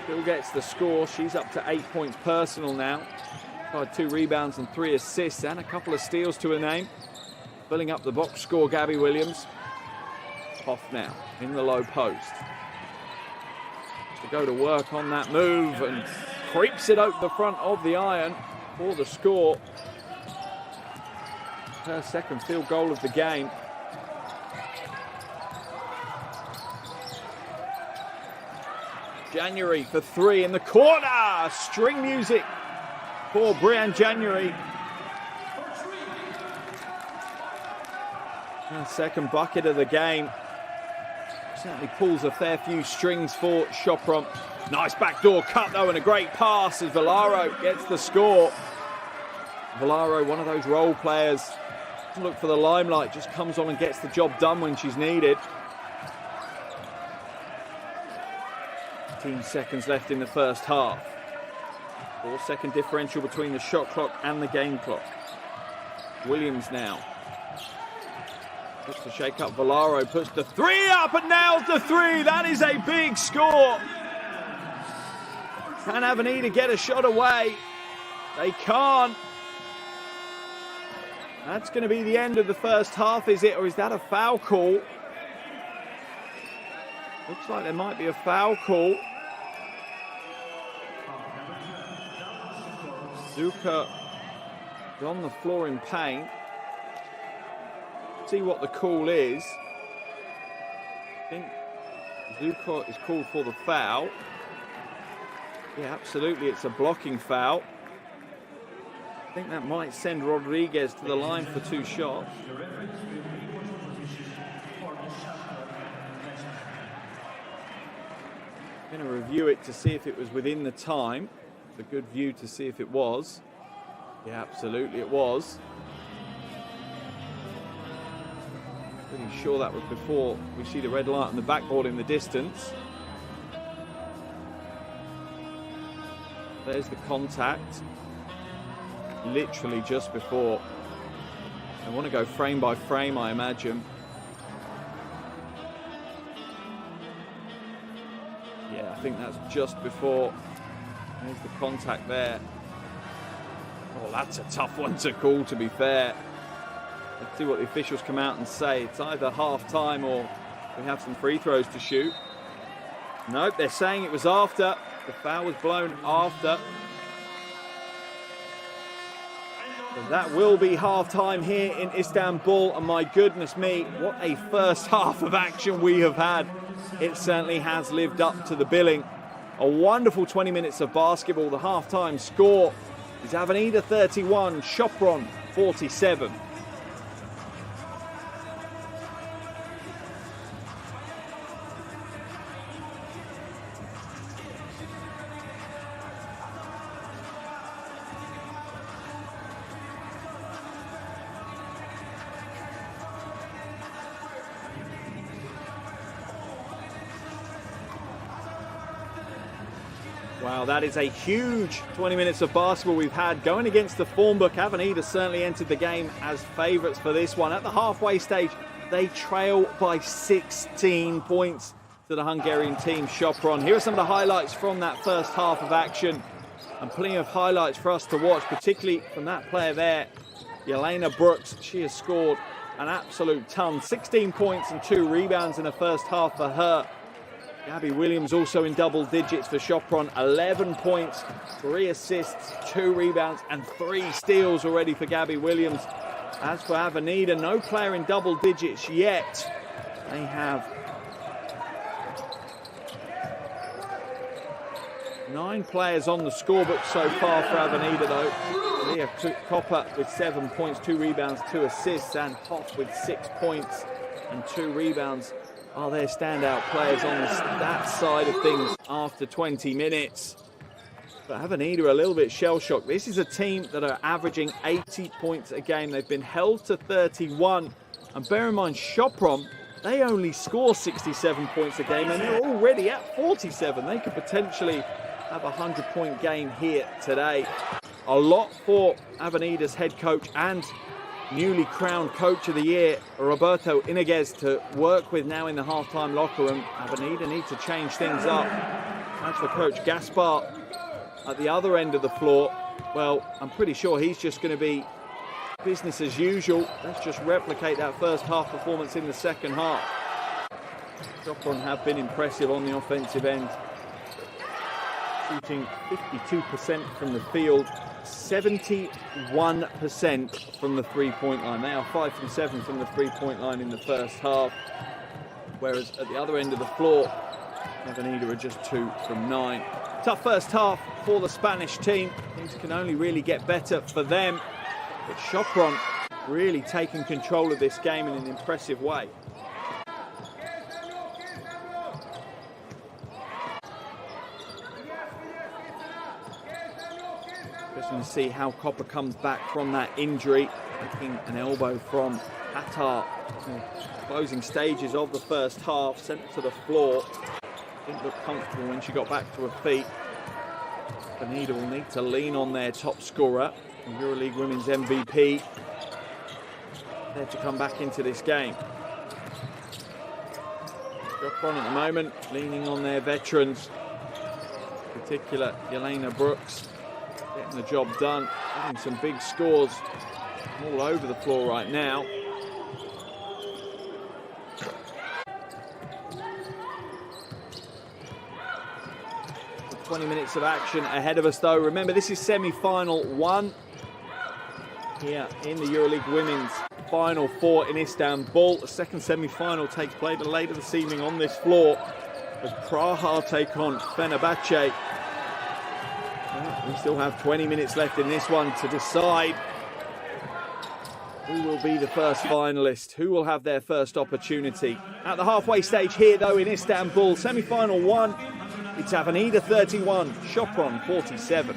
still gets the score. She's up to 8 points personal now. Had 2 rebounds and 3 assists and a couple of steals to her name. Filling up the box score, Gabby Williams. Hoff now in the low post. To go to work on that move and creeps it over the front of the iron for the score. Her second field goal of the game. January for 3 in the corner. String music for Brianne January. Her second bucket of the game. Certainly pulls a fair few strings for Sopron. Nice backdoor cut though, and a great pass as Valaro gets the score. Valaro, one of those role players, doesn't look for the limelight, just comes on and gets the job done when she's needed. 15 seconds left in the first half. 4-second differential between the shot clock and the game clock. Williams now looks to shake up Valaro, puts the 3 up and nails the 3. That is a big score. Can Avenida get a shot away? They can't. That's going to be the end of the first half, is it? Or is that a foul call? Looks like there might be a foul call. Zucker is on the floor in pain. See what the call is. I think Zucker is called for the foul. Yeah, absolutely, it's a blocking foul. I think that might send Rodriguez to the line for 2 shots. I'm going to review it to see if it was within the time. It's a good view to see if it was. Yeah, absolutely it was. Pretty sure that was before we see the red light on the backboard in the distance. There's the contact. Literally just before. I want to go frame by frame, I imagine. Yeah, I think that's just before. There's the contact there. Oh, that's a tough one to call, to be fair. Let's see what the officials come out and say. It's either half-time or we have some free throws to shoot. Nope, they're saying it was after. The foul was blown after. So that will be half-time here in Istanbul. And my goodness me, what a first half of action we have had. It certainly has lived up to the billing. A wonderful 20 minutes of basketball. The half-time score is Avenida 31, Sopron 47. Wow, that is a huge 20 minutes of basketball we've had going against the form book. Avenida certainly entered the game as favourites for this one. At the halfway stage, they trail by 16 points to the Hungarian team, Sopron. Here are some of the highlights from that first half of action. And plenty of highlights for us to watch, particularly from that player there, Yelena Brooks. She has scored an absolute ton. 16 points and 2 rebounds in the first half for her. Gabby Williams also in double digits for Sopron. 11 points, 3 assists, 2 rebounds and 3 steals already for Gabby Williams. As for Avenida, no player in double digits yet. They have 9 players on the scorebook so far for Avenida though. Leah Copper with 7 points, 2 rebounds, 2 assists, and Hoff with 6 points and 2 rebounds are their standout players on that side of things after 20 minutes. But Avenida a little bit shell-shocked. This is a team that are averaging 80 points a game. They've been held to 31. And bear in mind, Sopron, they only score 67 points a game, and they're already at 47. They could potentially have a 100-point game here today. A lot for Avenida's head coach and newly crowned Coach of the Year, Roberto Iniguez, to work with now in the halftime locker room. Avenida need to change things up. As for Coach Gaspar at the other end of the floor, well, I'm pretty sure he's just going to be business as usual. Let's just replicate that first half performance in the second half. Sopron have been impressive on the offensive end, shooting 52% from the field, 71% from the three-point line. They are 5 from 7 from the three-point line in the first half, whereas at the other end of the floor, Avenida are just 2 from 9. Tough first half for the Spanish team. Things can only really get better for them, but Sopron really taking control of this game in an impressive way. Interesting to see how Copper comes back from that injury, taking an elbow from Hatar. Closing stages of the first half, sent to the floor. Didn't look comfortable when she got back to her feet. Avenida will need to lean on their top scorer, EuroLeague Women's MVP, there to come back into this game. Sopron at the moment, leaning on their veterans, in particular Elena Brooks, getting the job done, getting some big scores all over the floor right now. 20 minutes of action ahead of us though. Remember, this is semi-final 1 here in the EuroLeague Women's Final 4 in Istanbul. The second semi-final takes place later this evening on this floor as Praha take on Fenerbahce. Well, we still have 20 minutes left in this one to decide who will be the first finalist, who will have their first opportunity. At the halfway stage here though in Istanbul, semi-final 1, it's Avenida 31, Sopron 47.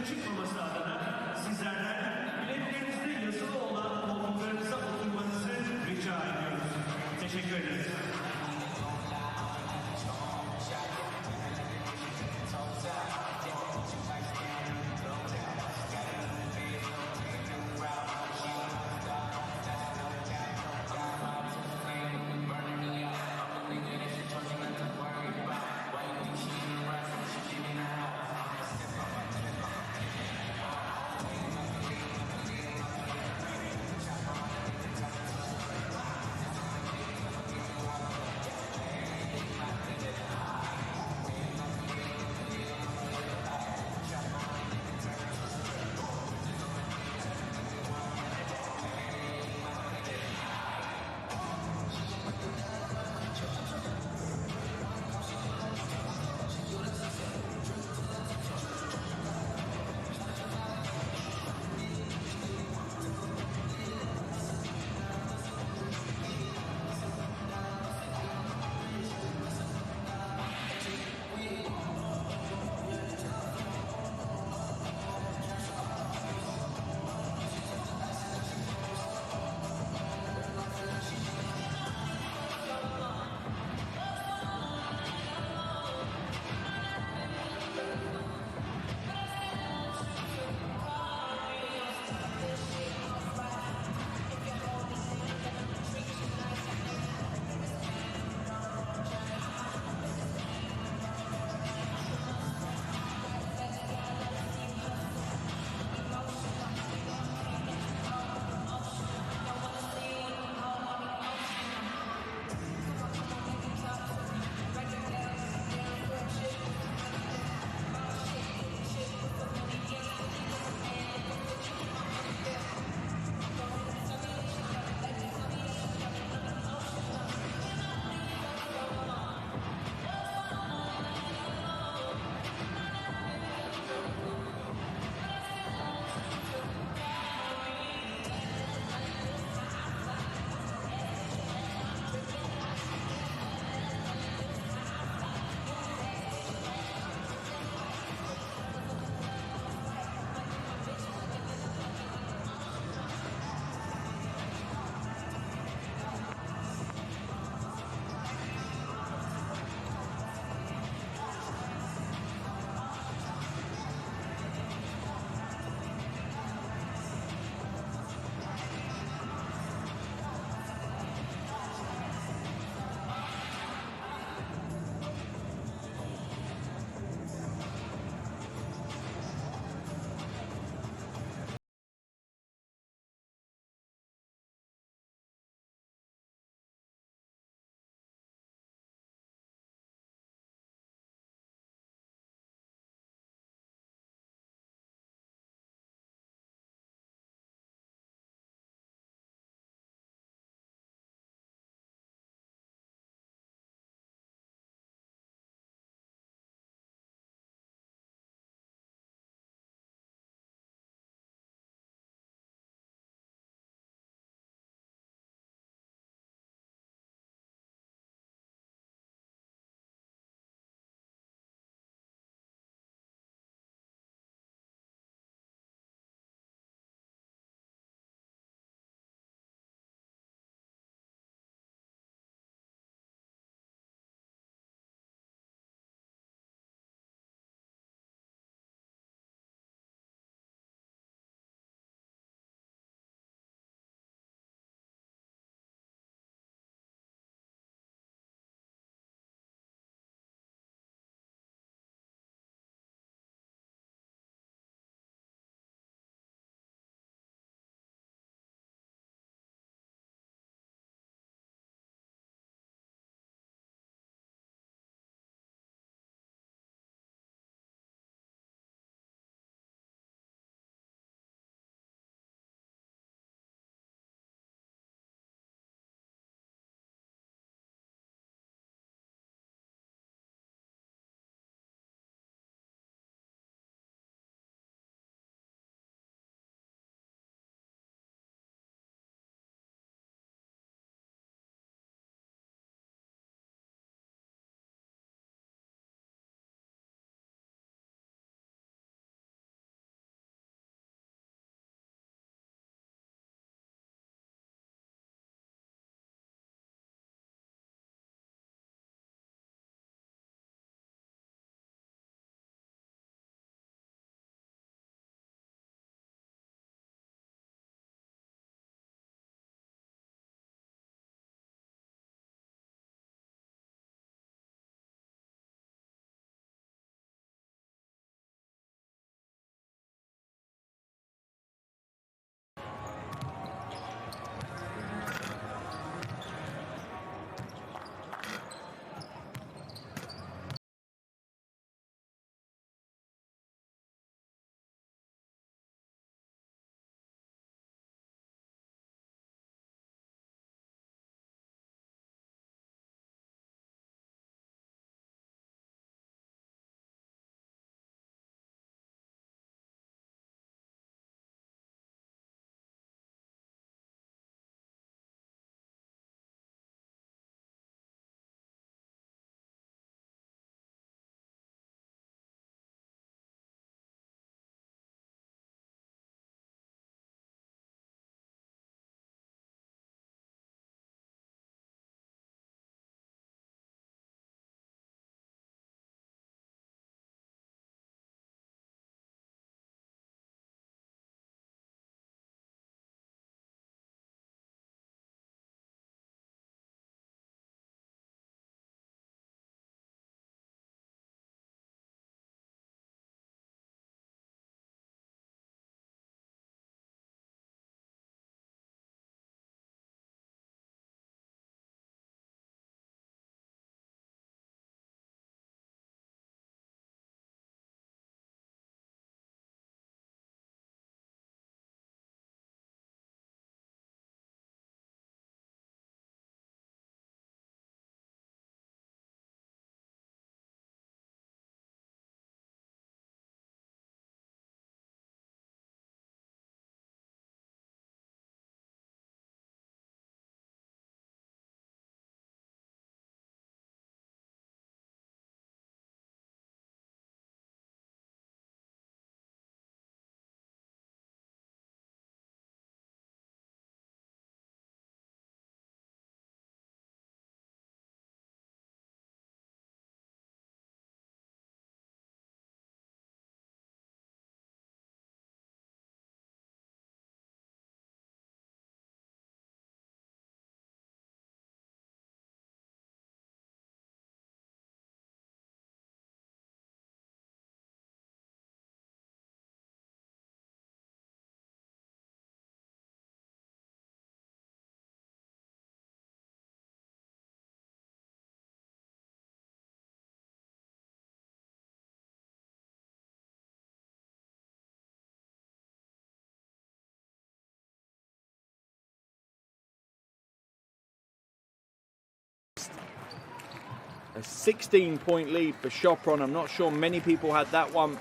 A 16-point lead for Sopron. I'm not sure many people had that one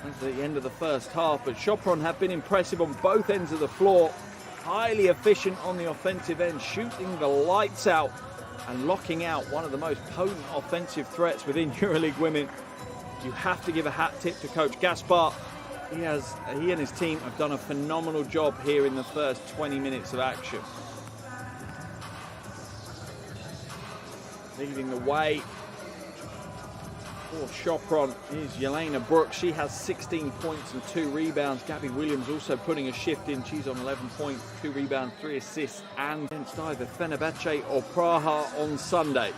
at the end of the first half, but Sopron have been impressive on both ends of the floor. Highly efficient on the offensive end, shooting the lights out and locking out one of the most potent offensive threats within EuroLeague women. You have to give a hat tip to Coach Gaspar. He and his team have done a phenomenal job here in the first 20 minutes of action. Leading the way for Sopron is Jelena Brooks. She has 16 points and 2 rebounds. Gabby Williams also putting a shift in. She's on 11 points, 2 rebounds, 3 assists, and against either Fenerbahce or Praha on Sunday.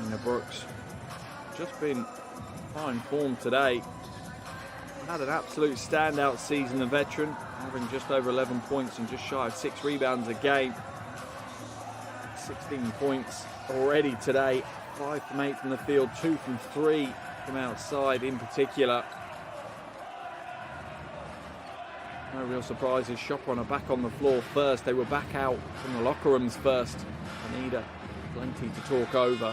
Jelena Brooks just been fine form today. Had an absolute standout season, the veteran, having just over 11 points and just shy of 6 rebounds a game. 16 points already today, 5 from 8 from the field, 2 from 3 from outside in particular. No real surprises. Sopron are back on the floor first. They were back out from the locker rooms first. Avenida, plenty to talk over.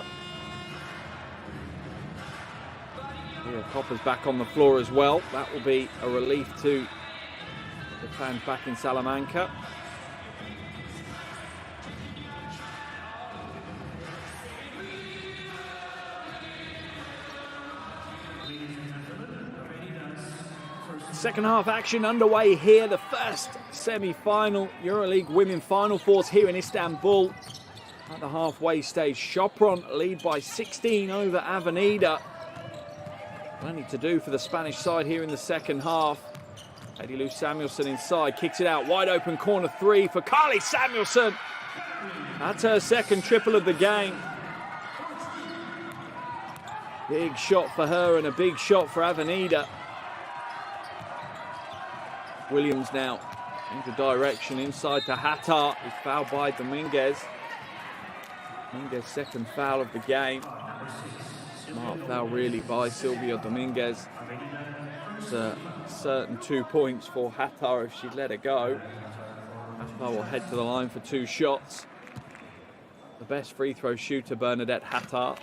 Here, Copper's back on the floor as well. That will be a relief to the fans back in Salamanca. Second half action underway here. The first semi-final EuroLeague Women Final Fours here in Istanbul. At the halfway stage, Sopron lead by 16 over Avenida. Plenty to do for the Spanish side here in the second half. Lady Lou Samuelson inside, kicks it out, wide open corner 3 for Carly Samuelson. That's her second triple of the game. Big shot for her and a big shot for Avenida. Williams now into direction inside to Hattar. He's fouled by Dominguez. Dominguez second foul of the game. Smart foul really by Silvia Dominguez. It's a certain 2 points for Hattar if she'd let it go. Hattar will head to the line for 2 shots. The best free throw shooter, Bernadette Hattar.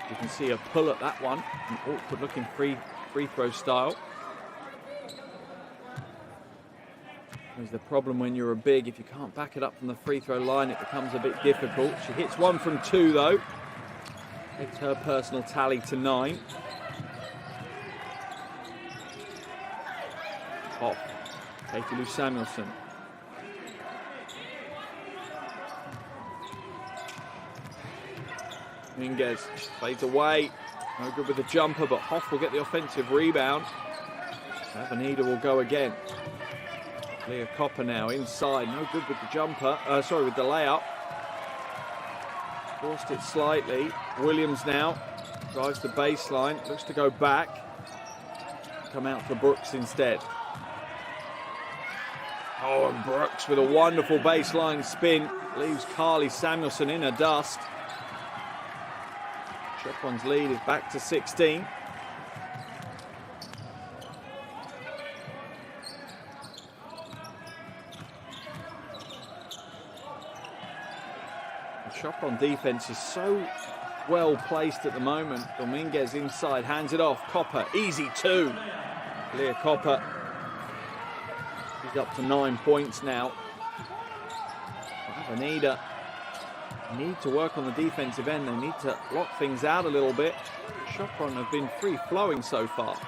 You can see her pull at that one, an awkward looking free throw style. There's the problem when you're a big, if you can't back it up from the free throw line, it becomes a bit difficult. She hits 1 from 2 though. It's her personal tally to 9. Off. Katie Lou Samuelson. Dominguez fades away. No good with the jumper, but Hoff will get the offensive rebound. Avenida will go again. Leah Copper now inside. No good with the jumper. With the layup. Forced it slightly. Williams now drives the baseline. Looks to go back. Come out for Brooks instead. Oh, and Brooks with a wonderful baseline spin. Leaves Carly Samuelson in a dust. Sopron's lead is back to 16. Sopron defense is so well placed at the moment. Dominguez inside, hands it off. Copper, easy 2. Leah Copper. She's up to 9 points now. Avenida need to work on the defensive end. They need to lock things out a little bit. Sopron have been free flowing so far.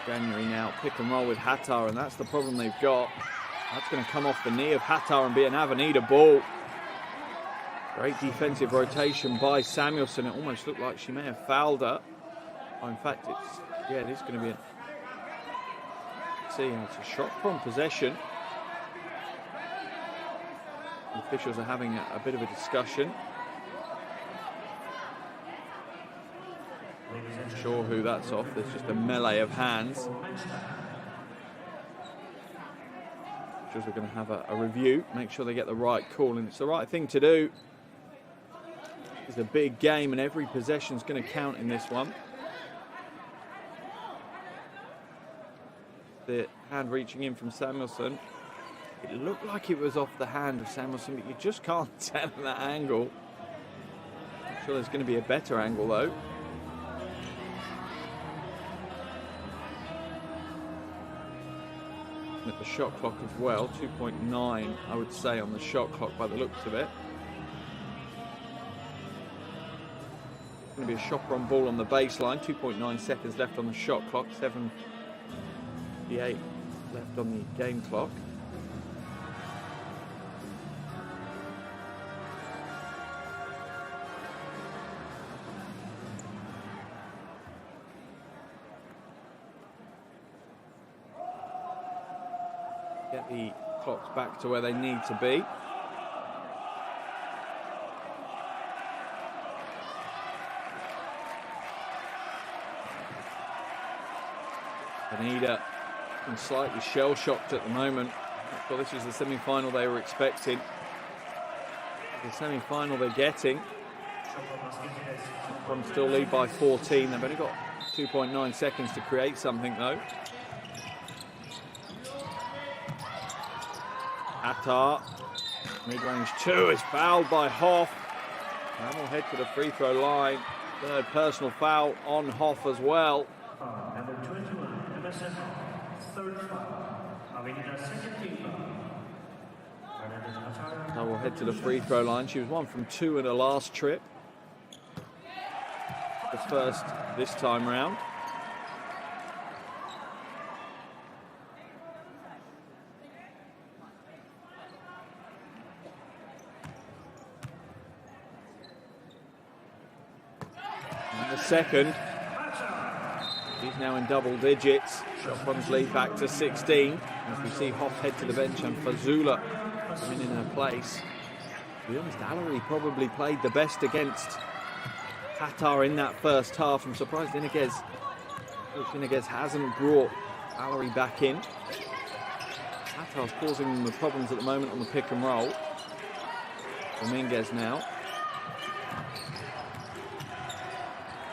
January now, pick and roll with Hattar, and that's the problem they've got. That's going to come off the knee of Hattar and be an Avenida ball. Great defensive rotation by Samuelson. It almost looked like she may have fouled her. Oh, in fact, it is going to be a... See, it's a shot from possession. The officials are having a bit of a discussion. Not sure who that's off. There's just a melee of hands. We're going to have a review, make sure they get the right call, and it's the right thing to do. It's a big game and every possession's going to count in this one. The hand reaching in from Samuelsson. It looked like it was off the hand of Samuelsson, but you just can't tell at that angle. I'm sure there's going to be a better angle though. At the shot clock as well, 2.9 I would say on the shot clock by the looks of it. It's going to be a Sopron ball on the baseline, 2.9 seconds left on the shot clock, 7:58 left on the game clock. Get the clocks back to where they need to be. Avenida and slightly shell-shocked at the moment. Well, this is the semi-final they were expecting. The semi-final they're getting. From still lead by 14. They've only got 2.9 seconds to create something though. Attar, mid-range 2 is fouled by Hoff. And we'll head to the free throw line. Third personal foul on Hoff as well. Number 21, MSN, third foul. Avenida, second team foul. Now we'll head to the free throw line. She was 1 from 2 in her last trip. The first this time round. Second. He's now in double digits. Sopron's lead back to 16. As we see Hoff head to the bench and Fazula coming in her place. To be honest, Allery probably played the best against Qatar in that first half. I'm surprised Iniguez hasn't brought Allery back in. Qatar's causing them the problems at the moment on the pick and roll. Dominguez now.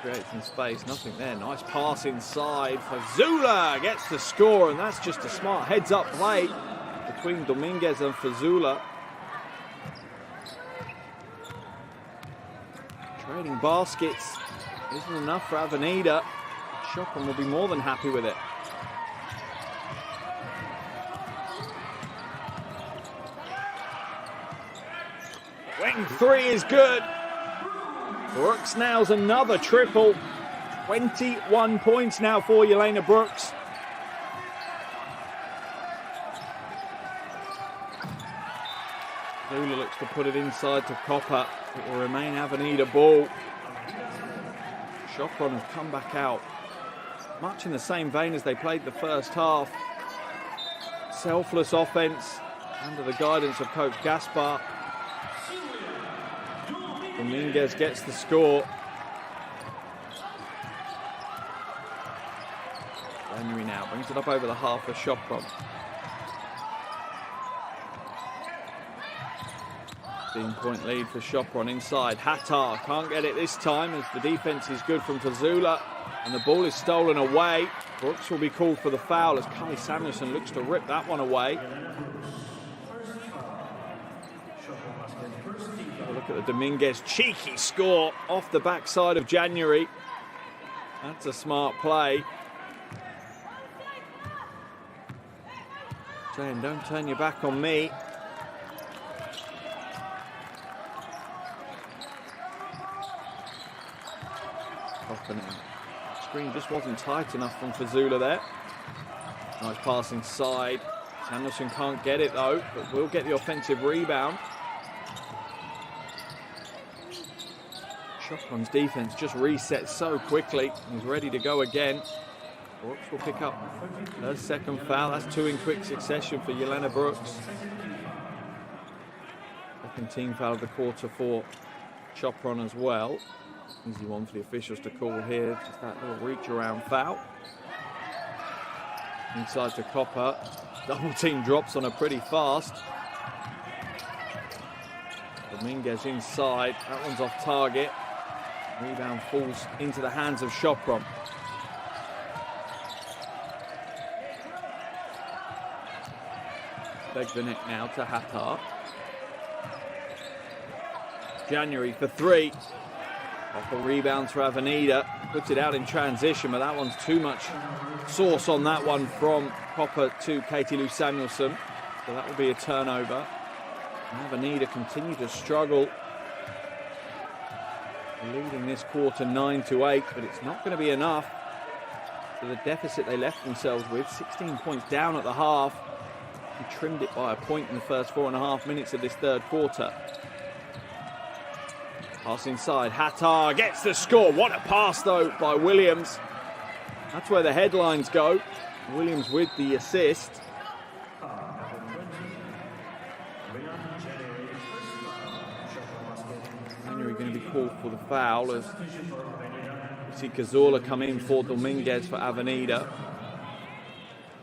Create some space, nothing there. Nice pass inside. Fazula gets the score, and that's just a smart heads-up play between Dominguez and Fazula. Trading baskets isn't enough for Avenida. Sopron will be more than happy with it. Wing 3 is good. Brooks nails another triple. 21 points now for Yelena Brooks. Zula looks to put it inside to Copper. It will remain Avenida ball. Sopron have come back out much in the same vein as they played the first half. Selfless offense under the guidance of Coach Gaspar. Dominguez gets the score. January now brings it up over the half for Sopron. 15-point lead for Sopron inside. Hattar can't get it this time as the defense is good from Fazula. And the ball is stolen away. Brooks will be called for the foul as Kai Samuelsson looks to rip that one away. Look at the Dominguez cheeky score off the backside of January. That's a smart play. Saying, don't turn your back on me. Screen just wasn't tight enough from Fazula there. Nice pass inside. Samuelsson can't get it though, but will get the offensive rebound. Sopron's defense just reset so quickly. He's ready to go again. Brooks will pick up her second foul. That's 2 in quick succession for Yelena Brooks. Second team foul of the quarter for Sopron as well. Easy one for the officials to call here. Just that little reach around foul. Inside to Copper. Double team drops on her pretty fast. Dominguez inside. That one's off target. Rebound falls into the hands of Sopron. Begvenek now to Hattar. January for three. Off a rebound for Avenida. Puts it out in transition, but that one's too much sauce on that one from Copper to Katie Lou Samuelson. So that will be a turnover. Avenida continue to struggle. Leading this quarter 9-8, but it's not going to be enough for the deficit they left themselves with. 16 points down at the half. He trimmed it by a point in the first 4.5 minutes of this third quarter. Pass inside, Hattar gets the score. What a pass though by Williams. That's where the headlines go. Williams with the assist. January going to be called for the foul as we see Cazorla come in for Dominguez for Avenida.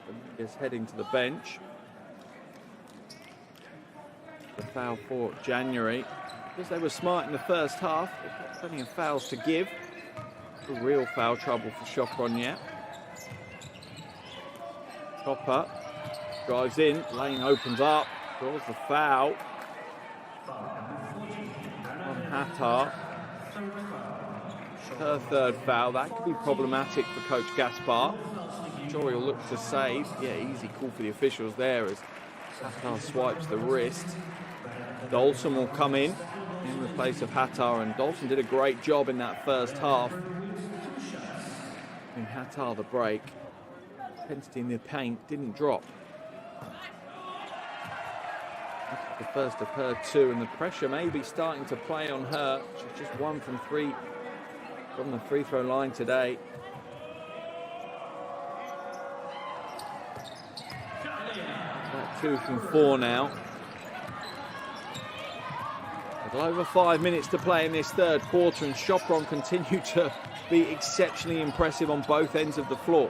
Dominguez heading to the bench. The foul for January. Because they were smart in the first half, they've got plenty of fouls to give. No real foul trouble for Sopron yet. Copper drives in, lane opens up, draws the foul on Hattar. Her third foul, that could be problematic for Coach Gaspar. I'm sure he'll look to save. Yeah, easy call for the officials there as Hattar swipes the wrist. Dolson will come in the place of Hattar, and Dolson did a great job in that first half. In Hattar, the break. Intensity in the paint didn't drop. The first of her two, and the pressure may be starting to play on her. She's just 1 from 3 from the free throw line today. About 2 from 4 now. With over 5 minutes to play in this third quarter, and Sopron continue to be exceptionally impressive on both ends of the floor.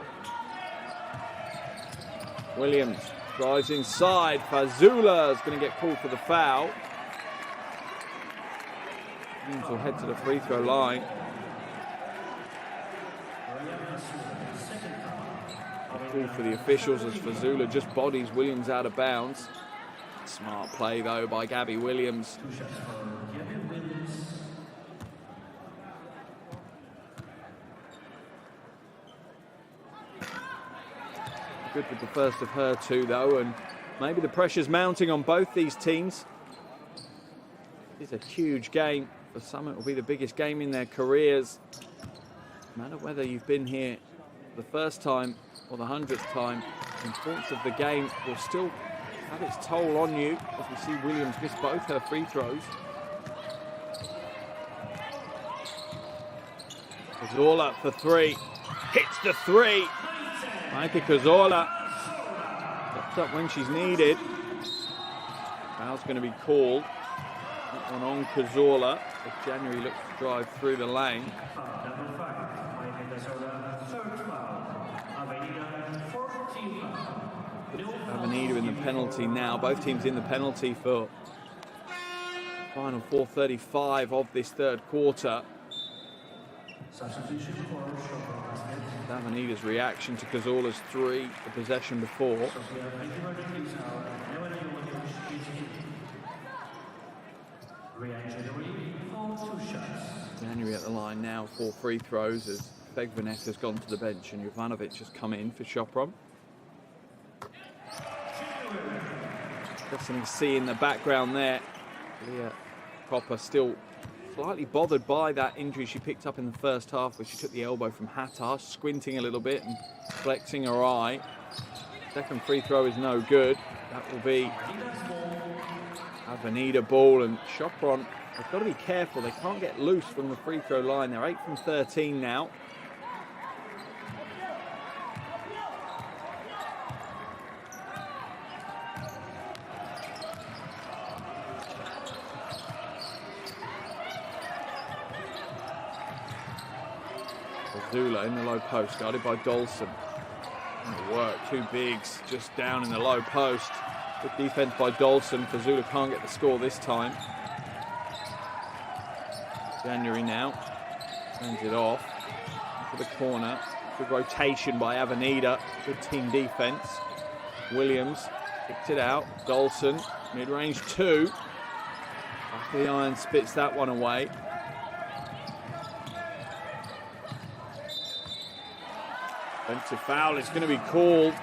Williams drives inside. Fazula is going to get called for the foul. Williams will head to the free throw line. Call for the officials as Fazula just bodies Williams out of bounds. Smart play though by Gabby Williams. Good with the first of her two though, and maybe the pressure's mounting on both these teams. It's a huge game. For some it will be the biggest game in their careers. No matter whether you've been here the first time or the 100th time, the importance of the game will still have its toll on you, as we see Williams miss both her free throws. Cazorla for three. Hits the three. Maika Cazorla steps up when she's needed. Foul's going to be called. That one on Cazorla as January looks to drive through the lane. Avenida in the penalty now. Both teams in the penalty for final 4:35 of this third quarter. Avenida's reaction to Cazorla's three, the possession before. January at the line now for free throws as Begvenek has gone to the bench and Jovanovic has come in for Sopron. Interesting to see in the background there, Leah Copper still slightly bothered by that injury she picked up in the first half where she took the elbow from Hattar, squinting a little bit and flexing her eye. Second free throw is no good. That will be Avenida ball, and Sopron, they've got to be careful. They can't get loose from the free throw line. They're 8 from 13 now. Fazula in the low post, guarded by Dolson. Work, two bigs just down in the low post. Good defense by Dolson. Fazula can't get the score this time. January now. Sends it off to the corner. Good rotation by Avenida. Good team defense. Williams picked it out. Dolson, mid-range 2. Back of the iron, spits that one away. Offensive foul is going to be called.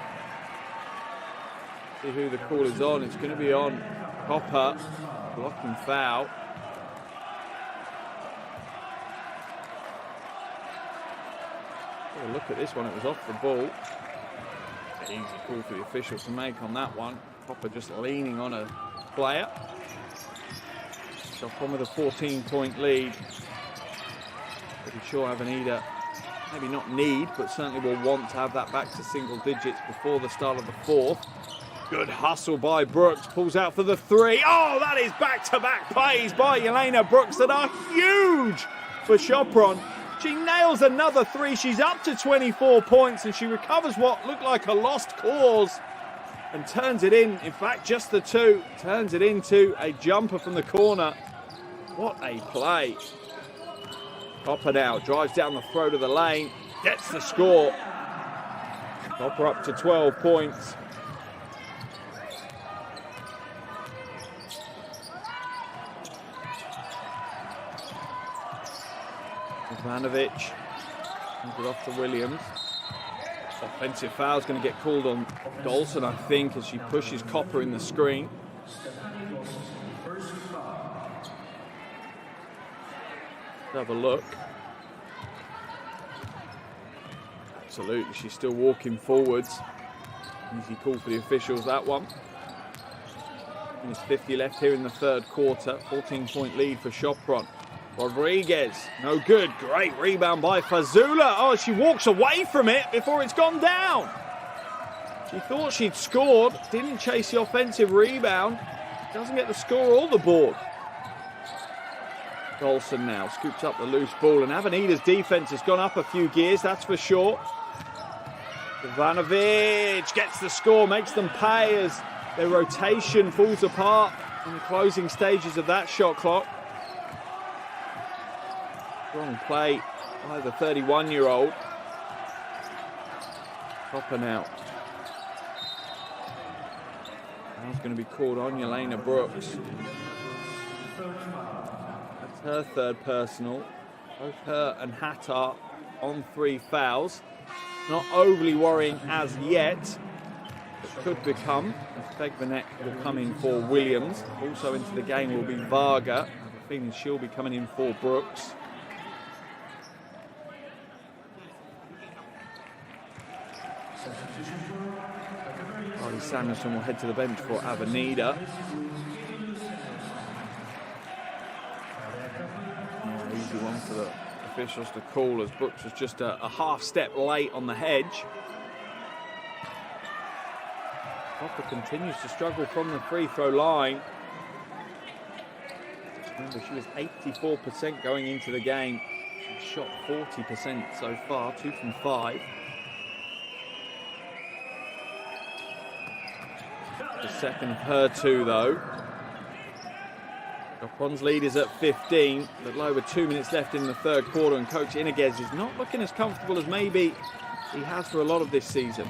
See who the call is on. It's going to be on Copper. Blocking foul. Have a look at this one. It was off the ball. It's an easy call for the official to make on that one. Copper just leaning on a player. Sopron with a 14-point lead. Pretty sure Avenida maybe not need, but certainly will want to have that back to single digits before the start of the fourth. Good hustle by Brooks. Pulls out for the 3. Oh, that is back-to-back plays by Yelena Brooks that are huge for Sopron. She nails another 3. She's up to 24 points and she recovers what looked like a lost cause and turns it in. In fact, just the 2. Turns it into a jumper from the corner. What a play. Copper now drives down the throat of the lane. Gets the score. Copper up to 12 points. Ivanovic hands it off to Williams. Offensive foul is going to get called on Dolson, I think, as she pushes Copper in the screen. Let's have a look. Absolutely, she's still walking forwards. Easy call for the officials, that one. There's 50 left here in the third quarter. 14-point lead for Sopron. Rodriguez, no good. Great rebound by Fazula. Oh, she walks away from it before it's gone down. She thought she'd scored, didn't chase the offensive rebound. Doesn't get the score or the board. Dolson now scoops up the loose ball, and Avenida's defense has gone up a few gears, that's for sure. Ivanovic gets the score, makes them pay as their rotation falls apart in the closing stages of that shot clock. Strong play by the 31-year-old. Copper now. That's going to be called on Yelena Brooks. That's her third personal. Both her and Hattar on 3 fouls. Not overly worrying as yet. It could become. Fegvanek will come in for Williams. Also into the game will be Varga. I have a feeling she'll be coming in for Brooks. Harley Samuelson will head to the bench for Avenida. Easy one for the officials to call, as Brooks was just a half step late on the hedge. Copper continues to struggle from the free throw line. Remember, she was 84% going into the game. She shot 40% so far, 2 from 5. The second of her 2, though. Sopron's lead is at 15, a little over 2 minutes left in the third quarter, and Coach Iniguez is not looking as comfortable as maybe he has for a lot of this season.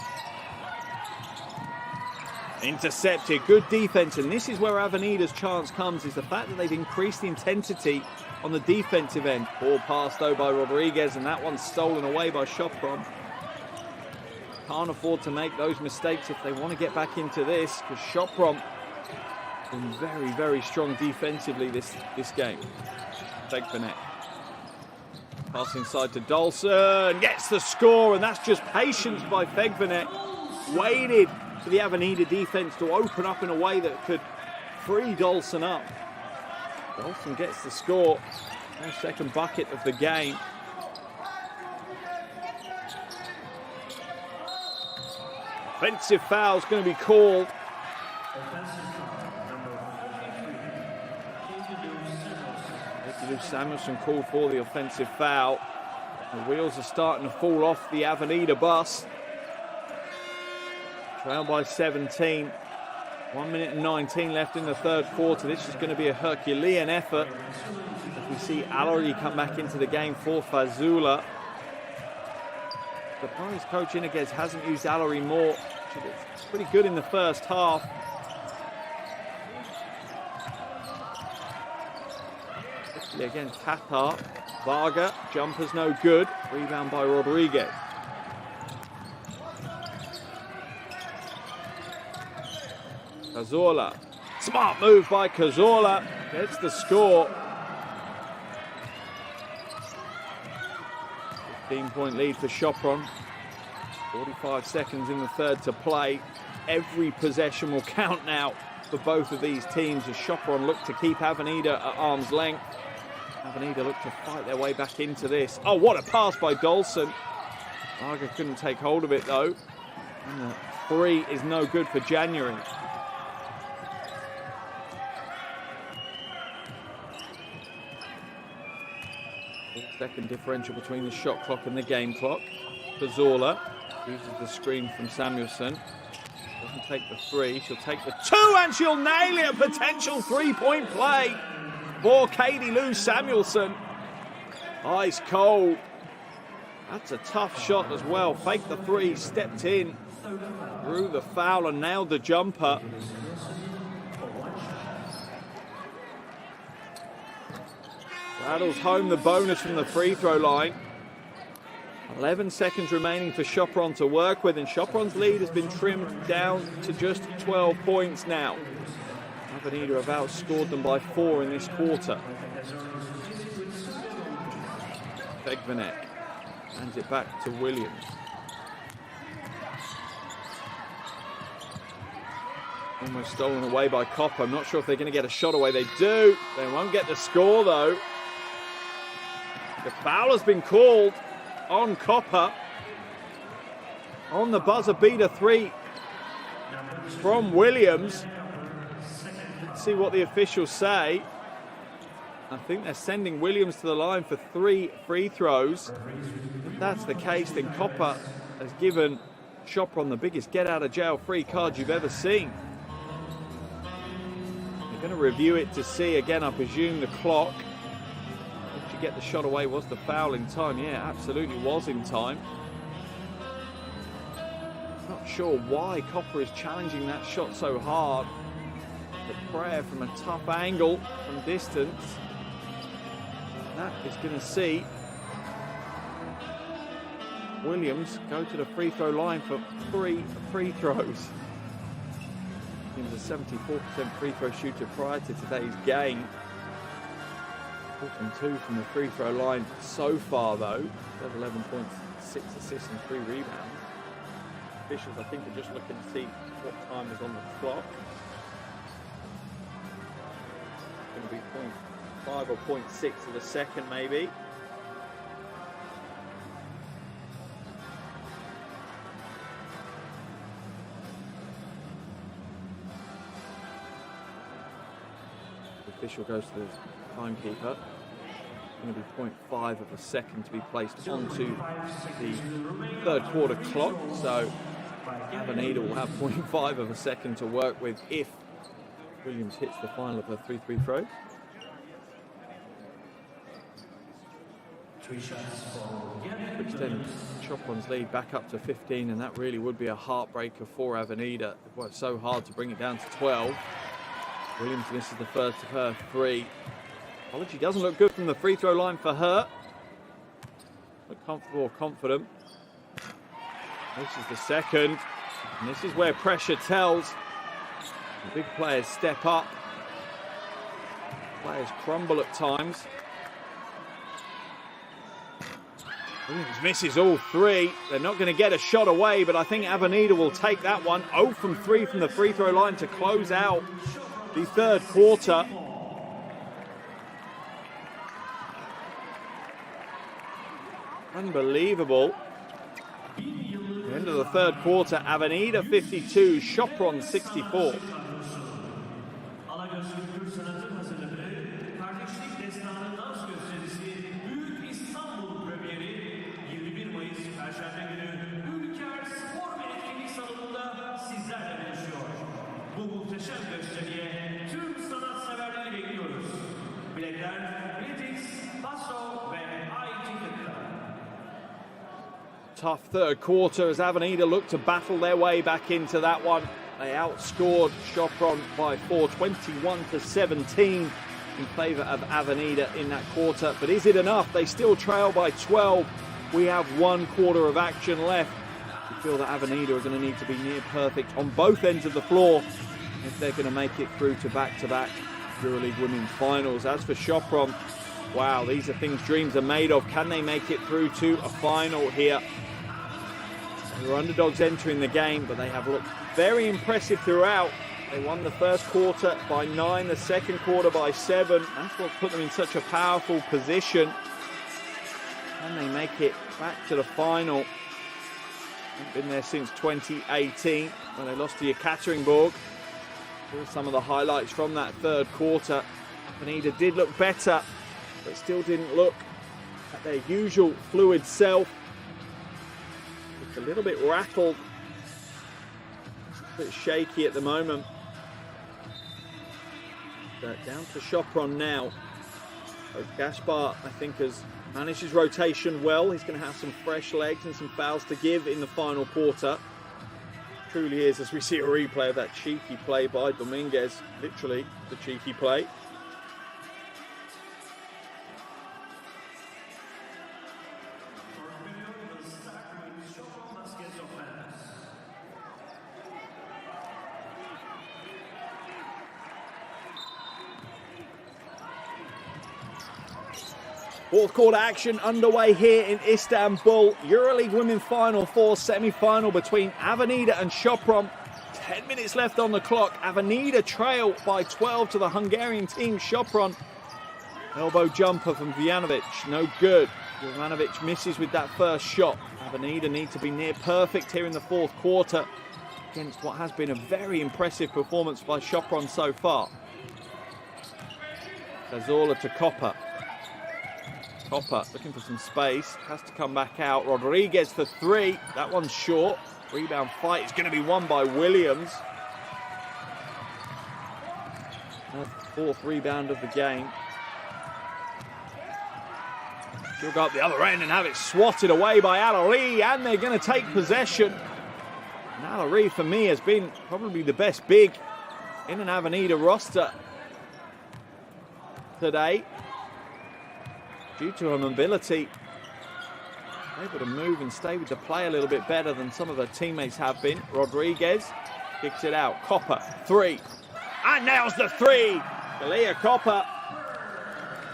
Intercepted, good defense, and this is where Avenida's chance comes, is the fact that they've increased the intensity on the defensive end. Ball passed though by Rodriguez, and that one's stolen away by Sopron. Can't afford to make those mistakes if they want to get back into this, because Sopron been very, very strong defensively this game. Fegvanek. Pass inside to Dolson, gets the score, and that's just patience by Fegvanek. Waited for the Avenida defense to open up in a way that could free Dolson up. Dolson gets the score. Her second bucket of the game. Offensive foul is going to be called. Samuelson called for the offensive foul. The wheels are starting to fall off the Avenida bus. Trailed by 17. 1 minute and 19 left in the third quarter. This is going to be a Herculean effort. As we see Alori come back into the game for Fazula. The Paris coach Iniguez hasn't used Alori more. It's pretty good in the first half. Especially against Qatar. Varga, jumper's no good. Rebound by Rodriguez. Cazorla. Smart move by Cazorla. Gets the score. 15-point lead for Sopron. 45 seconds in the third to play. Every possession will count now for both of these teams as Sopron look to keep Avenida at arm's length. Avenida look to fight their way back into this. Oh, what a pass by Dolson. Varga couldn't take hold of it though. And the three is no good for January. Second differential between the shot clock and the game clock. Cazorla uses the screen from Samuelson. Doesn't take the three. She'll take the two and she'll nail it. A potential three-point play for Katie Lou Samuelson. Ice cold. That's a tough shot as well. Faked the three, stepped in, drew the foul and nailed the jumper. Rattles home the bonus from the free throw line. 11 seconds remaining for Sopron to work with, and Sopron's lead has been trimmed down to just 12 points now. Avenida have outscored them by 4 in this quarter. Begvanek hands it back to Williams. Almost stolen away by Copper. I'm not sure if they're going to get a shot away. They do. They won't get the score though. The foul has been called on Copper. On the buzzer beater three from Williams. Let's see what the officials say. I think they're sending Williams to the line for 3 free throws. If that's the case, then Copper has given Sopron the biggest get out of jail free card you've ever seen. They're going to review it to see again, I presume, the clock. Did you get the shot away? Was the foul in time? Yeah, absolutely was in time. Not sure why Copper is challenging that shot so hard. The prayer from a tough angle from distance. That is going to see Williams go to the free throw line for 3 free throws. He was a 74% free throw shooter prior to today's game. 4 from 2 from the free throw line so far though. 11 points, 6 assists and 3 rebounds. Officials I think are just looking to see what time is on the clock. It's going to be 0.5 or 0.6 of a second maybe. The official goes to the timekeeper. It's going to be 0.5 of a second to be placed onto the third quarter clock. So Avenida will have 0.5 of a second to work with if Williams hits the final of her 3 free throws. To extend Sopron's lead back up to 15, and that really would be a heartbreaker for Avenida. They've worked so hard to bring it down to 12. Williams misses the first of her 3. Apology doesn't look good from the free throw line for her. Look comfortable or confident. This is the second, and this is where pressure tells. The big players step up. Players crumble at times. Williams misses all 3. They're not going to get a shot away, but I think Avenida will take that one. 0 from 3 from the free throw line to close out the third quarter. Unbelievable. The end of the third quarter, Avenida 52, Sopron 64. Bu muhteşem Tough third quarter as Avenida looked to battle their way back into that one. They outscored Sopron by 4, 21-17 in favour of Avenida in that quarter. But is it enough? They still trail by 12. We have 1 quarter of action left. We feel that Avenida are going to need to be near perfect on both ends of the floor if they're going to make it through to back-to-back EuroLeague Women's Finals. As for Sopron, wow, these are things dreams are made of. Can they make it through to a final here? They were underdogs entering the game, but they have looked very impressive throughout. They won the first quarter by 9, the second quarter by 7. That's what put them in such a powerful position. Can they make it back to the final? Haven't been there since 2018 when they lost to Yekaterinburg. Here's some of the highlights from that third quarter. Avenida did look better, but still didn't look at their usual fluid self. It's a little bit rattled, a bit shaky at the moment. But down to Sopron now. So Gaspar, I think, has managed his rotation well. He's going to have some fresh legs and some fouls to give in the final quarter. Truly is, as we see a replay of that cheeky play by Dominguez, literally the cheeky play. Fourth quarter action underway here in Istanbul. EuroLeague Women's Final 4 semi-final between Avenida and Sopron. 10 minutes left on the clock. Avenida trail by 12 to the Hungarian team, Sopron. Elbow jumper from Vjanovic, no good. Jovanovic misses with that first shot. Avenida need to be near perfect here in the fourth quarter against what has been a very impressive performance by Sopron so far. Cazorla to Copper. Copper looking for some space, has to come back out. Rodriguez for 3, that one's short. Rebound fight is going to be won by Williams. Fourth rebound of the game. She'll go up the other end and have it swatted away by Alari, and they're going to take possession. And Alari, for me, has been probably the best big in an Avenida roster today. Due to her mobility, able to move and stay with the play a little bit better than some of her teammates have been. Rodriguez kicks it out. Copper, 3, and nails the 3. Kalia Copper,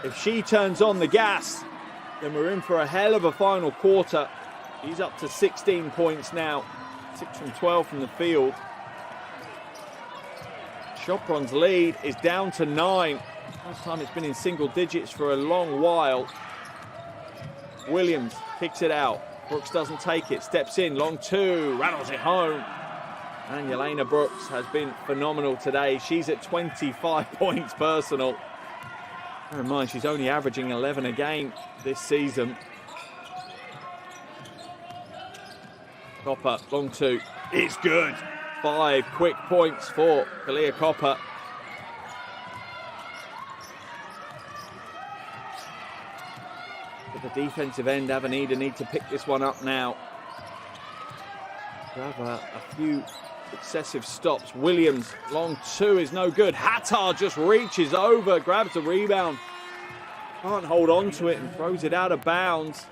if she turns on the gas, then we're in for a hell of a final quarter. She's up to 16 points now, 6 from 12 from the field. Sopron's lead is down to 9. Last time it's been in single digits for a long while. Williams kicks it out. Brooks doesn't take it. Steps in. Long 2. Rattles it home. And Yelena Brooks has been phenomenal today. She's at 25 points personal. Bear in mind, she's only averaging 11 a game this season. Copper, long 2. It's good. 5 quick points for Kalia Copper. At the defensive end, Avenida need to pick this one up now. Have a few successive stops. Williams, long 2 is no good. Hattar just reaches over, grabs the rebound. Can't hold on to it and throws it out of bounds.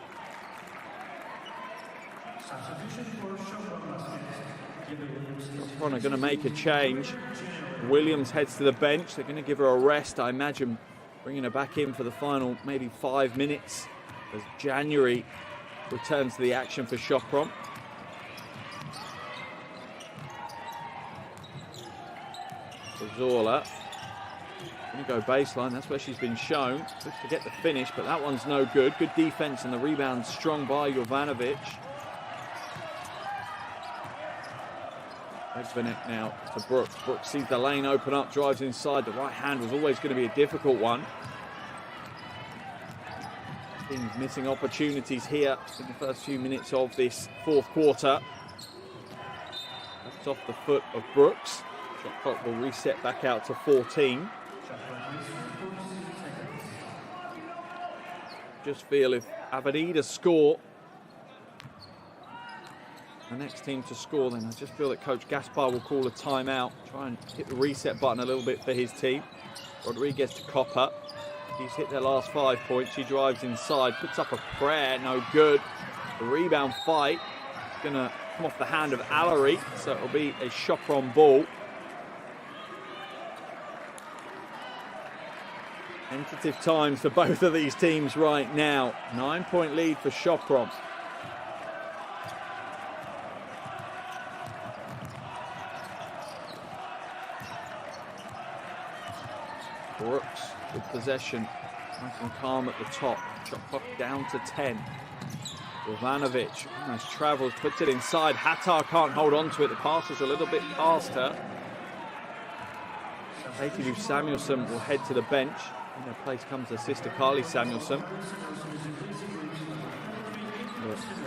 Sopron are going to make a change. Williams heads to the bench. They're going to give her a rest, I imagine, bringing her back in for the final maybe 5 minutes as January returns to the action for Sopron. Zola, going to go baseline. That's where she's been shown. Looks to get the finish, but that one's no good. Good defense and the rebound strong by Jovanovic. Egvenek now to Brooks. Brooks sees the lane open up, drives inside. The right hand was always going to be a difficult one. Teams missing opportunities here in the first few minutes of this fourth quarter. That's off the foot of Brooks. Shot clock will reset back out to 14. Just feel if Avenida score, the next team to score, then I just feel that Coach Gaspar will call a timeout, try and hit the reset button a little bit for his team. Rodriguez to Copper. He's hit their last 5 points. He drives inside, puts up a prayer, no good. The rebound fight is going to come off the hand of Allery, so it'll be a Sopron ball. Tentative times for both of these teams right now. 9-point lead for Sopron. Brooks with possession, nice and calm at the top. Shot clock down to 10. Ivanovic, nice travels, puts it inside. Hattar can't hold on to it. The pass is a little bit past her. Katie Lou Samuelson will head to the bench. In their place comes her sister Carly Samuelson.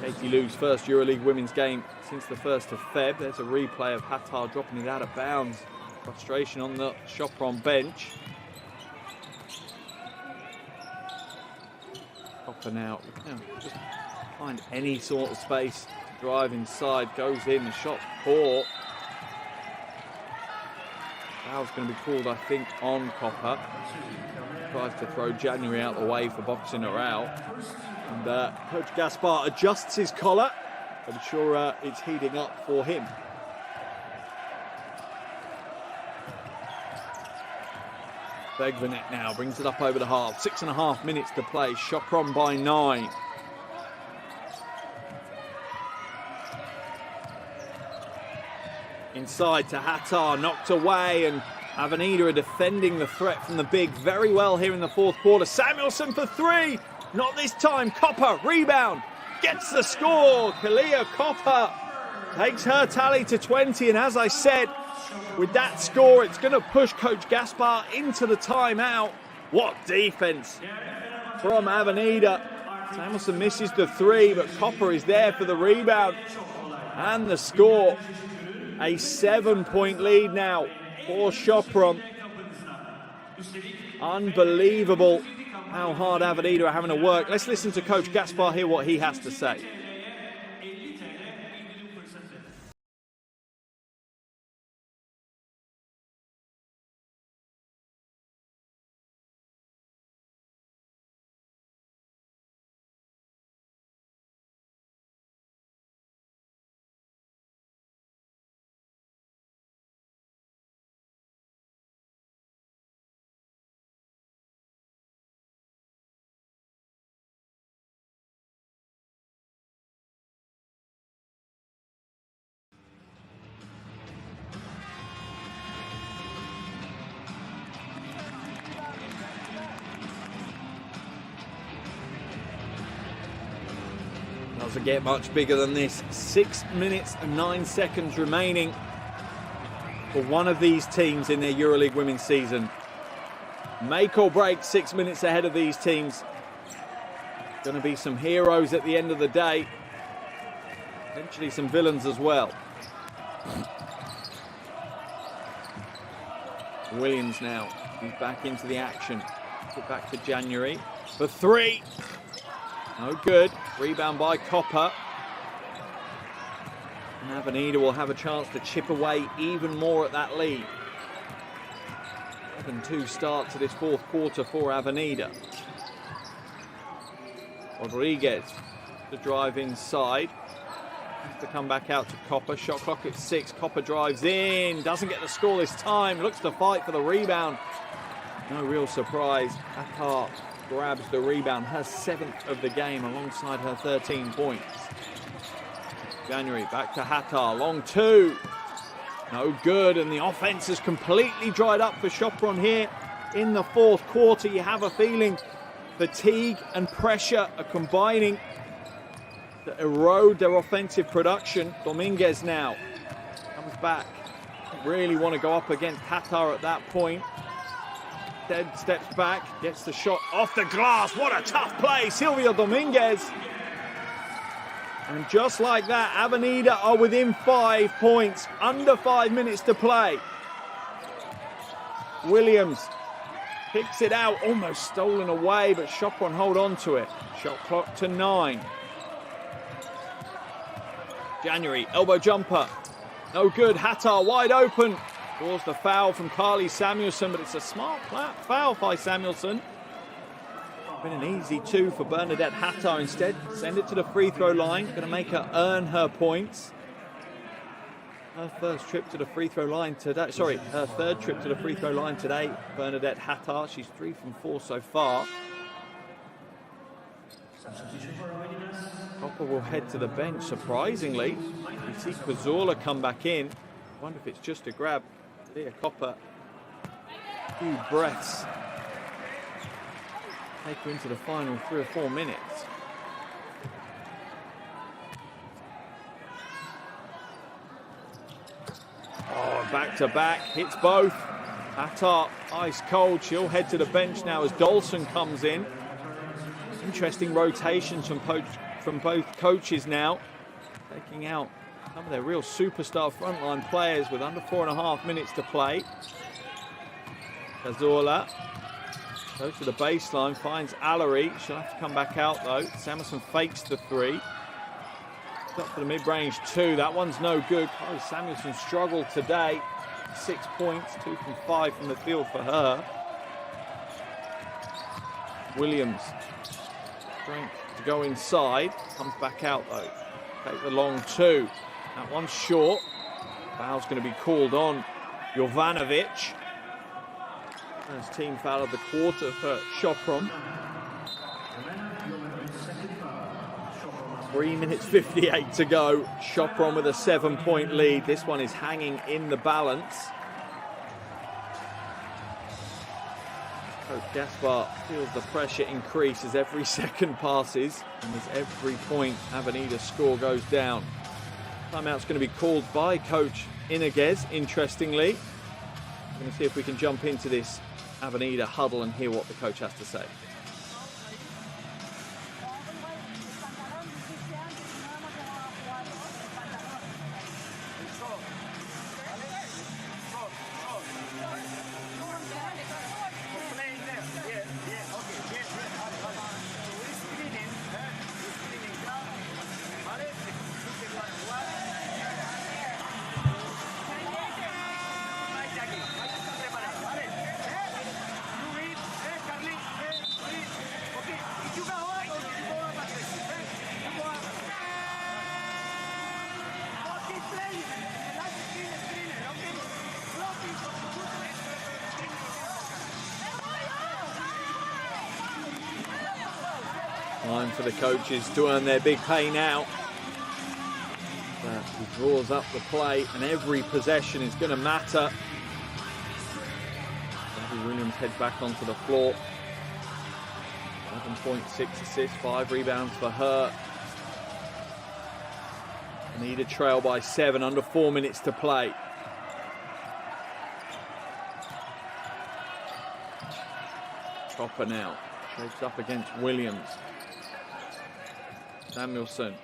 Katie Lou's first EuroLeague women's game since the 1st of Feb. There's a replay of Hattar dropping it out of bounds. Frustration on the Sopron bench. Copper now, just find any sort of space to drive inside, goes in, the shot's poor. Foul's going to be called, I think, on Copper. Tries to throw January out the way for boxing her out. And Coach Gaspar adjusts his collar. I'm sure it's heating up for him. Begvenet now brings it up over the half. 6.5 minutes to play. Sopron by 9. Inside to Hattar, knocked away, and Avenida are defending the threat from the big very well here in the 4th quarter. Samuelson for 3. Not this time. Copper, rebound. Gets the score. Kalia Copper takes her tally to 20. And as I said, with that score, it's going to push Coach Gaspar into the timeout. What defense from Avenida. Samuelson misses the 3, but Copper is there for the rebound and the score. A 7-point lead now for Sopron. Unbelievable how hard Avenida are having to work. Let's listen to Coach Gaspar, hear what he has to say. Doesn't get much bigger than this. 6 minutes and 9 seconds remaining for one of these teams in their EuroLeague women's season. Make or break, 6 minutes ahead of these teams. Going to be some heroes at the end of the day. Eventually some villains as well. Williams now. He's back into the action. Put back to January for 3. No good. Rebound by Copper. And Avenida will have a chance to chip away even more at that lead. 7-2 start to this 4th quarter for Avenida. Rodriguez to drive inside. Has to come back out to Copper. Shot clock at 6. Copper drives in. Doesn't get the score this time. Looks to fight for the rebound. No real surprise. Hattar grabs the rebound, her 7th of the game alongside her 13 points. January back to Hattar, long 2. No good, and the offense has completely dried up for Sopron here in the 4th quarter. You have a feeling fatigue and pressure are combining to erode their offensive production. Dominguez now comes back. Really want to go up against Hattar at that point. Dead steps back, gets the shot off the glass. What a tough play, Silvia Dominguez. And just like that, Avenida are within 5 points, under 5 minutes to play. Williams picks it out, almost stolen away, but Sopron hold on to it. Shot clock to 9. January, elbow jumper. No good. Hattar wide open. Draws the foul from Carly Samuelson, but it's a smart foul by Samuelson. Been an easy 2 for Bernadette Hattar instead. Send it to the free throw line. Going to make her earn her points. Her first trip to the free throw line today. Sorry, her third trip to the free throw line today. Bernadette Hattar. She's 3 from 4 so far. Copper will head to the bench, surprisingly. We see Cazorla come back in. Wonder if it's just a grab. Leah Copper, a few breaths. Take her into the final 3 or 4 minutes. Oh, back to back, hits both. Hattar, ice cold. She'll head to the bench now as Dolson comes in. Interesting rotations from both coaches now, taking out some of their real superstar frontline players with under 4.5 minutes to play. Cazorla goes to the baseline, finds Allery. She'll have to come back out though. Samuelson fakes the 3. Up for the mid-range 2. That one's no good. Oh, Samuelson struggled today. 6 points, 2 from 5 from the field for her. Williams. Strength to go inside, comes back out though. Take the long 2. That one's short. Foul's going to be called on Jovanovic. First team foul of the quarter for Sopron. 3 minutes 58 to go. Sopron with a 7-point lead. This one is hanging in the balance. Coach Gaspar feels the pressure increase as every second passes and as every point Avenida score goes down. Timeout's going to be called by Coach Iniguez, interestingly. We're going to see if we can jump into this Avenida huddle and hear what the coach has to say. Time for the coaches to earn their big pay now. He draws up the play and every possession is going to matter. Debbie Williams heads back onto the floor. 11.6 assists, 5 rebounds for her. Need a trail by 7, under 4 minutes to play. Copper now shapes up against Williams. Samuelson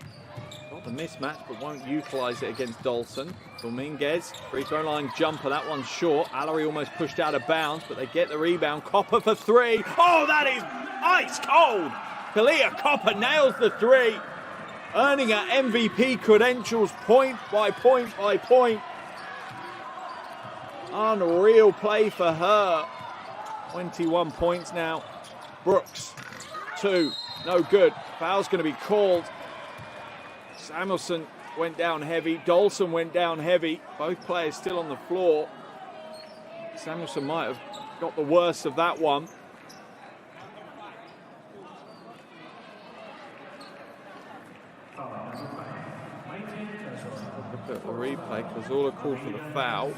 got the mismatch but won't utilise it against Dolson. Dominguez, free throw line jumper, that one's short. Allery almost pushed out of bounds, but they get the rebound. Copper for 3. Oh, that is ice cold. Kalia Copper nails the 3, earning her MVP credentials point by point by point. Unreal play for her. 21 points now. Brooks, 2. No good. Foul's going to be called. Samuelson went down heavy. Dolson went down heavy. Both players still on the floor. Samuelson might have got the worst of that one. Look at the replay. Cazorla called for the foul.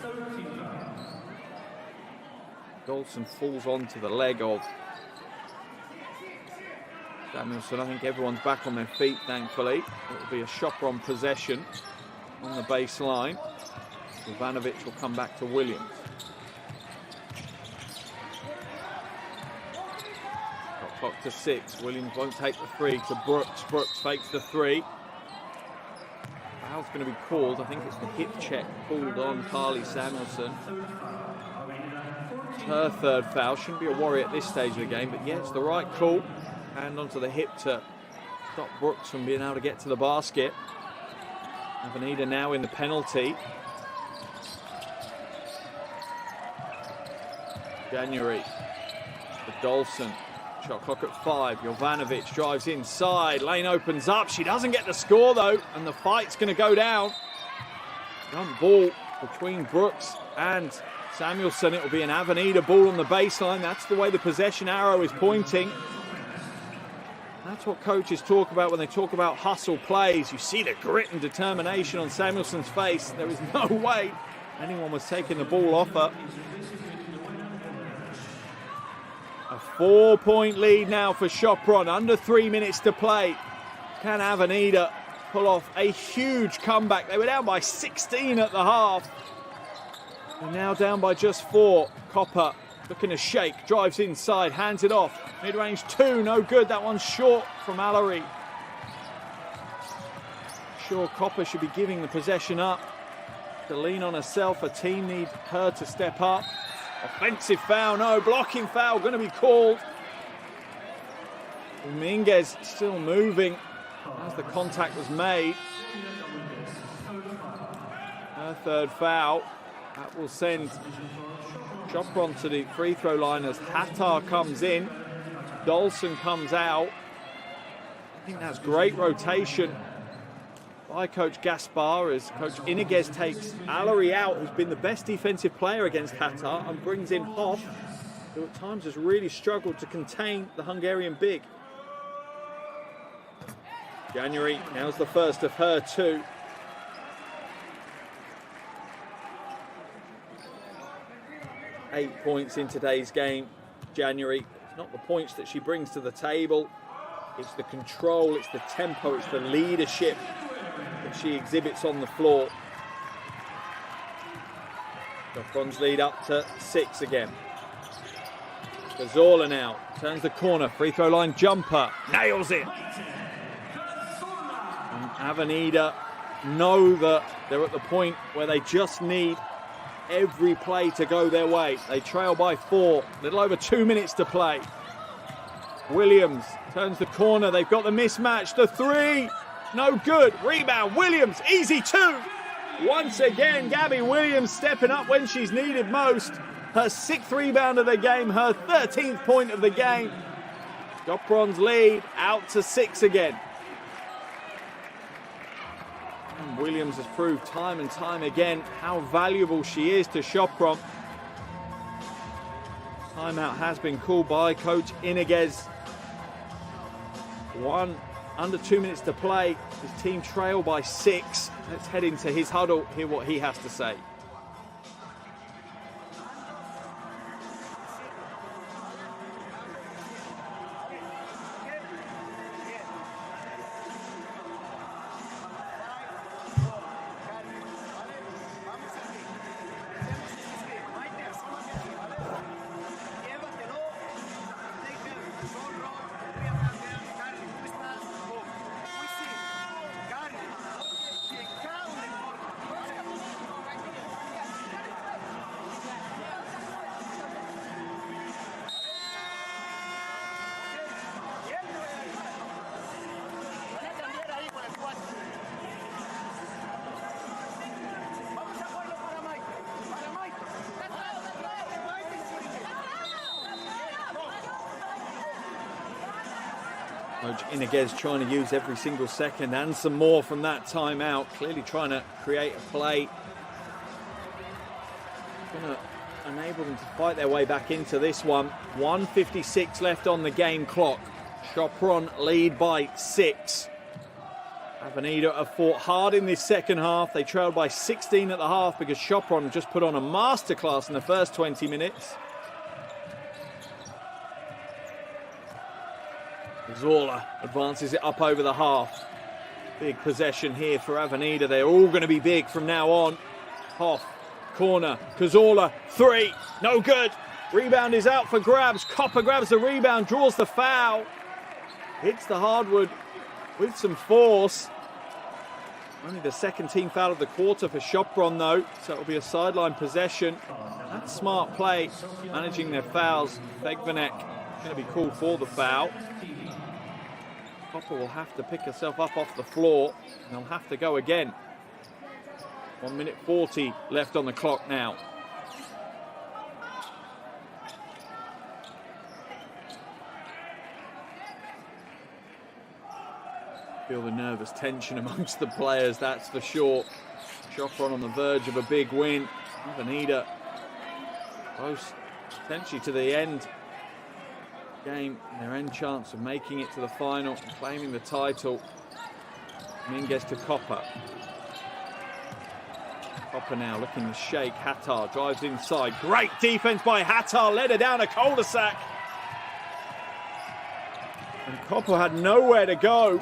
Dolson falls onto the leg of Samuelson. I think everyone's back on their feet, thankfully. It will be a Sopron possession on the baseline. Jovanovic will come back to Williams. Got clock to 6. Williams won't take the 3 to Brooks. Brooks fakes the 3. Foul's going to be called. I think it's the hip check pulled on Carly Samuelson. It's her third foul. Shouldn't be a worry at this stage of the game, but yeah, it's the right call. Hand onto the hip to stop Brooks from being able to get to the basket. Avenida now in the penalty. January for Dolson. Shot clock at 5. Jovanovic drives inside. Lane opens up. She doesn't get the score though, and the fight's going to go down. Jump ball between Brooks and Samuelson. It will be an Avenida ball on the baseline. That's the way the possession arrow is pointing. That's what coaches talk about when they talk about hustle plays. You see the grit and determination on Samuelson's face. There is no way anyone was taking the ball off her. A 4-point lead now for Sopron. Under 3 minutes to play. Can Avenida pull off a huge comeback? They were down by 16 at the half. They're now down by just 4. Copper looking to shake, drives inside, hands it off. Mid-range 2, no good. That one's short from Allery. Sure, Copper should be giving the possession up. To lean on herself, her team need her to step up. Offensive foul, no, blocking foul going to be called. Dominguez still moving as the contact was made. Her third foul. That will send Sopron to the free throw line as Hattar comes in. Dolson comes out. I think that's great rotation by Coach Gaspar as Coach Iniguez takes Allery out, who's been the best defensive player against Hattar, and brings in Hoff, who at times has really struggled to contain the Hungarian big. January, now's the first of her 2. Eight points in today's game. January, it's not the points that she brings to the table, it's the control, it's the tempo, it's the leadership that she exhibits on the floor. Sopron's lead up to 6 again. Cazorla now turns the corner, free throw line jumper, nails it. And Avenida know that they're at the point where they just need every play to go their way. They trail by 4, little over 2 minutes to play. Williams turns the corner, they've got the mismatch, the 3, no good. Rebound, Williams, easy 2. Once again, Gabby Williams stepping up when she's needed most. Her 6th rebound of the game, her 13th point of the game. Sopron's lead out to 6 again. And Williams has proved time and time again how valuable she is to Sopron. Timeout has been called by Coach Iniguez. Under 2 minutes to play. His team trail by 6. Let's head into his huddle, hear what he has to say. Coach Iniguez trying to use every single second and some more from that timeout. Clearly trying to create a play. Going to enable them to fight their way back into this one. 1:56 left on the game clock. Sopron lead by 6. Avenida have fought hard in this second half. They trailed by 16 at the half because Sopron just put on a masterclass in the first 20 minutes. Zola advances it up over the half. Big possession here for Avenida. They're all going to be big from now on. Hoff, corner, Cazorla, 3, no good. Rebound is out for grabs. Copper grabs the rebound, draws the foul. Hits the hardwood with some force. Only the second team foul of the quarter for Sopron though, so it'll be a sideline possession. That's smart play, managing their fouls. Begvanek going to be called for the foul. Copper will have to pick herself up off the floor, and they'll have to go again. 1 minute 40 left on the clock now. Feel the nervous tension amongst the players, that's for sure. Sopron on the verge of a big win. Avenida close potentially to the end game, their end chance of making it to the final and claiming the title. Minguez to Copper. Copper now looking to shake. Hattar drives inside. Great defense by Hattar, led her down a cul-de-sac. And Copper had nowhere to go.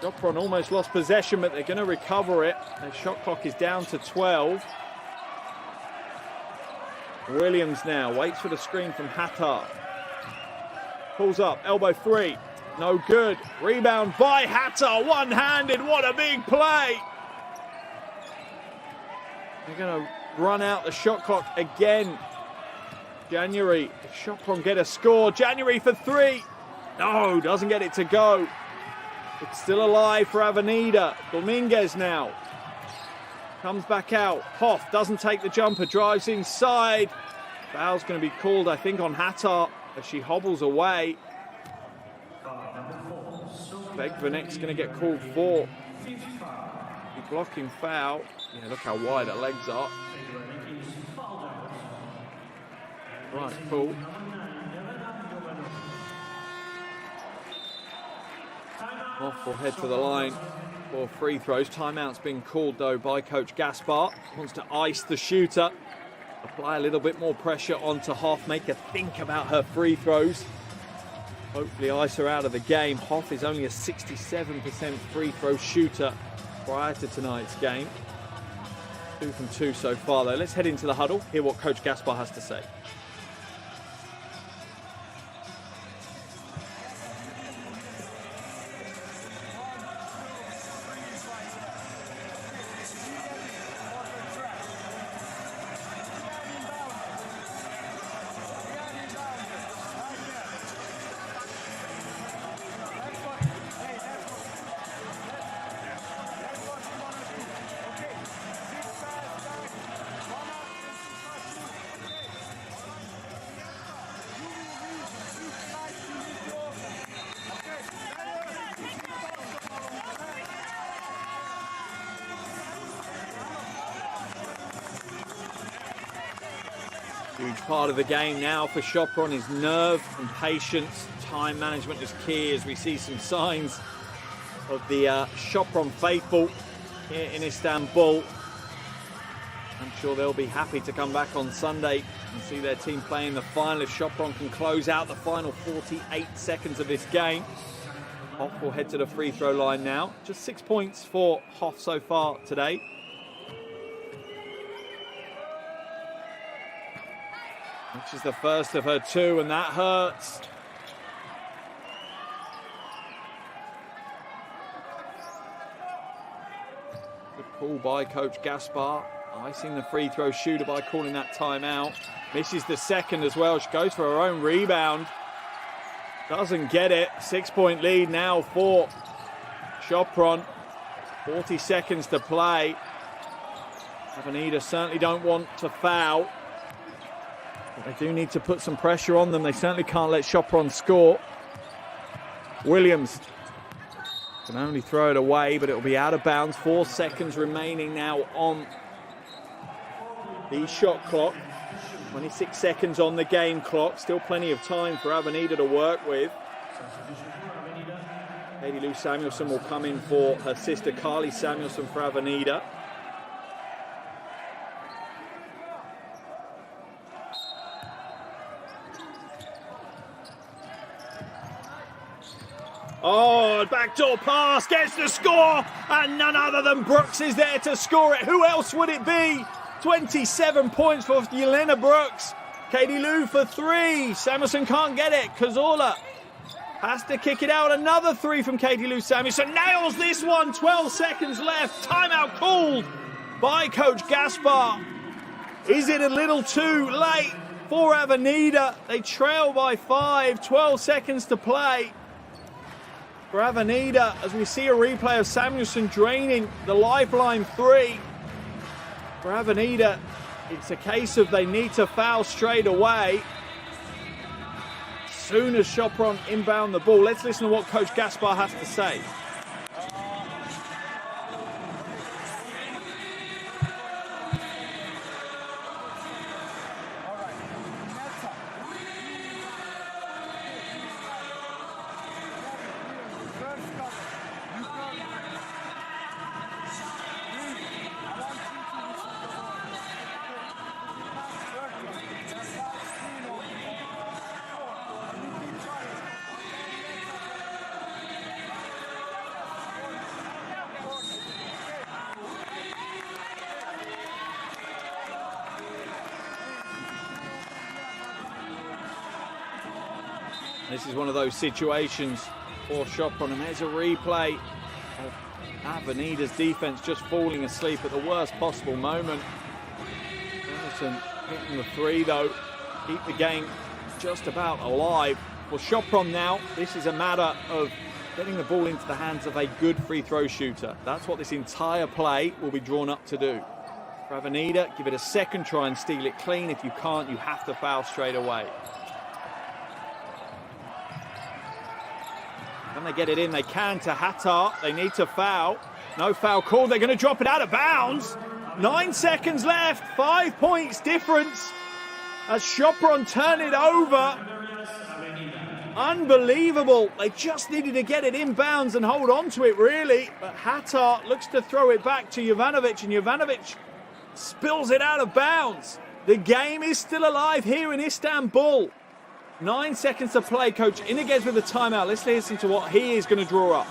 Sopron almost lost possession, but they're going to recover it. Their shot clock is down to 12. Williams now waits for the screen from Hattar. Pulls up, elbow three. No good. Rebound by Hattar, one-handed. What a big play. They're going to run out the shot clock again. January, Sopron get a score. January for three. No, doesn't get it to go. It's still alive for Avenida. Dominguez now. Comes back out. Hoff doesn't take the jumper, drives inside. Foul's going to be called, I think, on Hattar as she hobbles away. Begvanek's going to get called for the blocking foul. Yeah, look how wide her legs are. Right, cool. Hoff will head to the line for free throws. Timeout's been called, though, by Coach Gaspar. Wants to ice the shooter. Apply a little bit more pressure onto Hoff. Make her think about her free throws. Hopefully ice her out of the game. Hoff is only a 67% free throw shooter prior to tonight's game. 2 from 2 so far, though. Let's head into the huddle, hear what Coach Gaspar has to say. Huge part of the game now for Sopron is nerve and patience. Time management is key as we see some signs of the Sopron faithful here in Istanbul. I'm sure they'll be happy to come back on Sunday and see their team play in the final if Sopron can close out the final 48 seconds of this game. Hoff will head to the free throw line now. Just 6 points for Hoff so far today. Which is the first of her 2, and that hurts. Good call by Coach Gaspar. Icing the free throw shooter by calling that timeout. Misses the second as well. She goes for her own rebound. Doesn't get it. 6-point lead now for Sopron. 40 seconds to play. Avenida certainly don't want to foul. But they do need to put some pressure on them. They certainly can't let Sopron score. Williams can only throw it away, but it'll be out of bounds. 4 seconds remaining now on the shot clock. 26 seconds on the game clock. Still plenty of time for Avenida to work with. Katie Lou Samuelson will come in for her sister Carly Samuelson for Avenida. Oh, backdoor pass, gets the score, and none other than Brooks is there to score it. Who else would it be? 27 points for Yelena Brooks. Katie Lou for 3. Samuelson can't get it. Cazorla has to kick it out. Another 3 from Katie Lou Samuelson. Nails this one. 12 seconds left. Timeout called by Coach Gaspar. Is it a little too late for Avenida? They trail by 5. 12 seconds to play. for Avenida as we see a replay of Samuelsson draining the lifeline 3. For Avenida, it's a case of they need to foul straight away. As soon as Sopron inbound the ball, let's listen to what Coach Gaspar has to say. This is one of those situations for Sopron, and there's a replay of Avenida's defense just falling asleep at the worst possible moment. Emerson hitting the 3 though, keep the game just about alive. For Sopron now, this is a matter of getting the ball into the hands of a good free throw shooter. That's what this entire play will be drawn up to do. For Avenida, give it a second try and steal it clean. If you can't, you have to foul straight away. When they get it in, they can to Hattar. They need to foul. No foul called. They're going to drop it out of bounds. 9 seconds left. 5 points difference as Sopron turn it over. Unbelievable. They just needed to get it inbounds and hold on to it, really. But Hattar looks to throw it back to Jovanovic, and Jovanovic spills it out of bounds. The game is still alive here in Istanbul. 9 seconds to play. Coach Iniguez with a timeout. Let's listen to what he is going to draw up.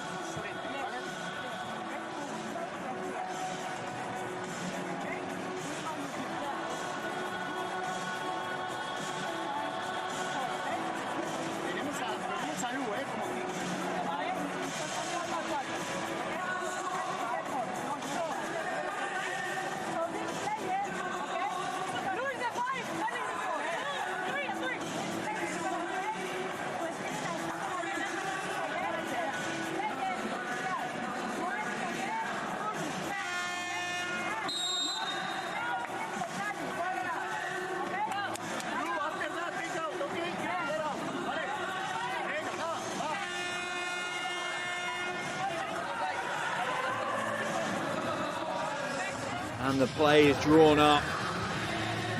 And the play is drawn up.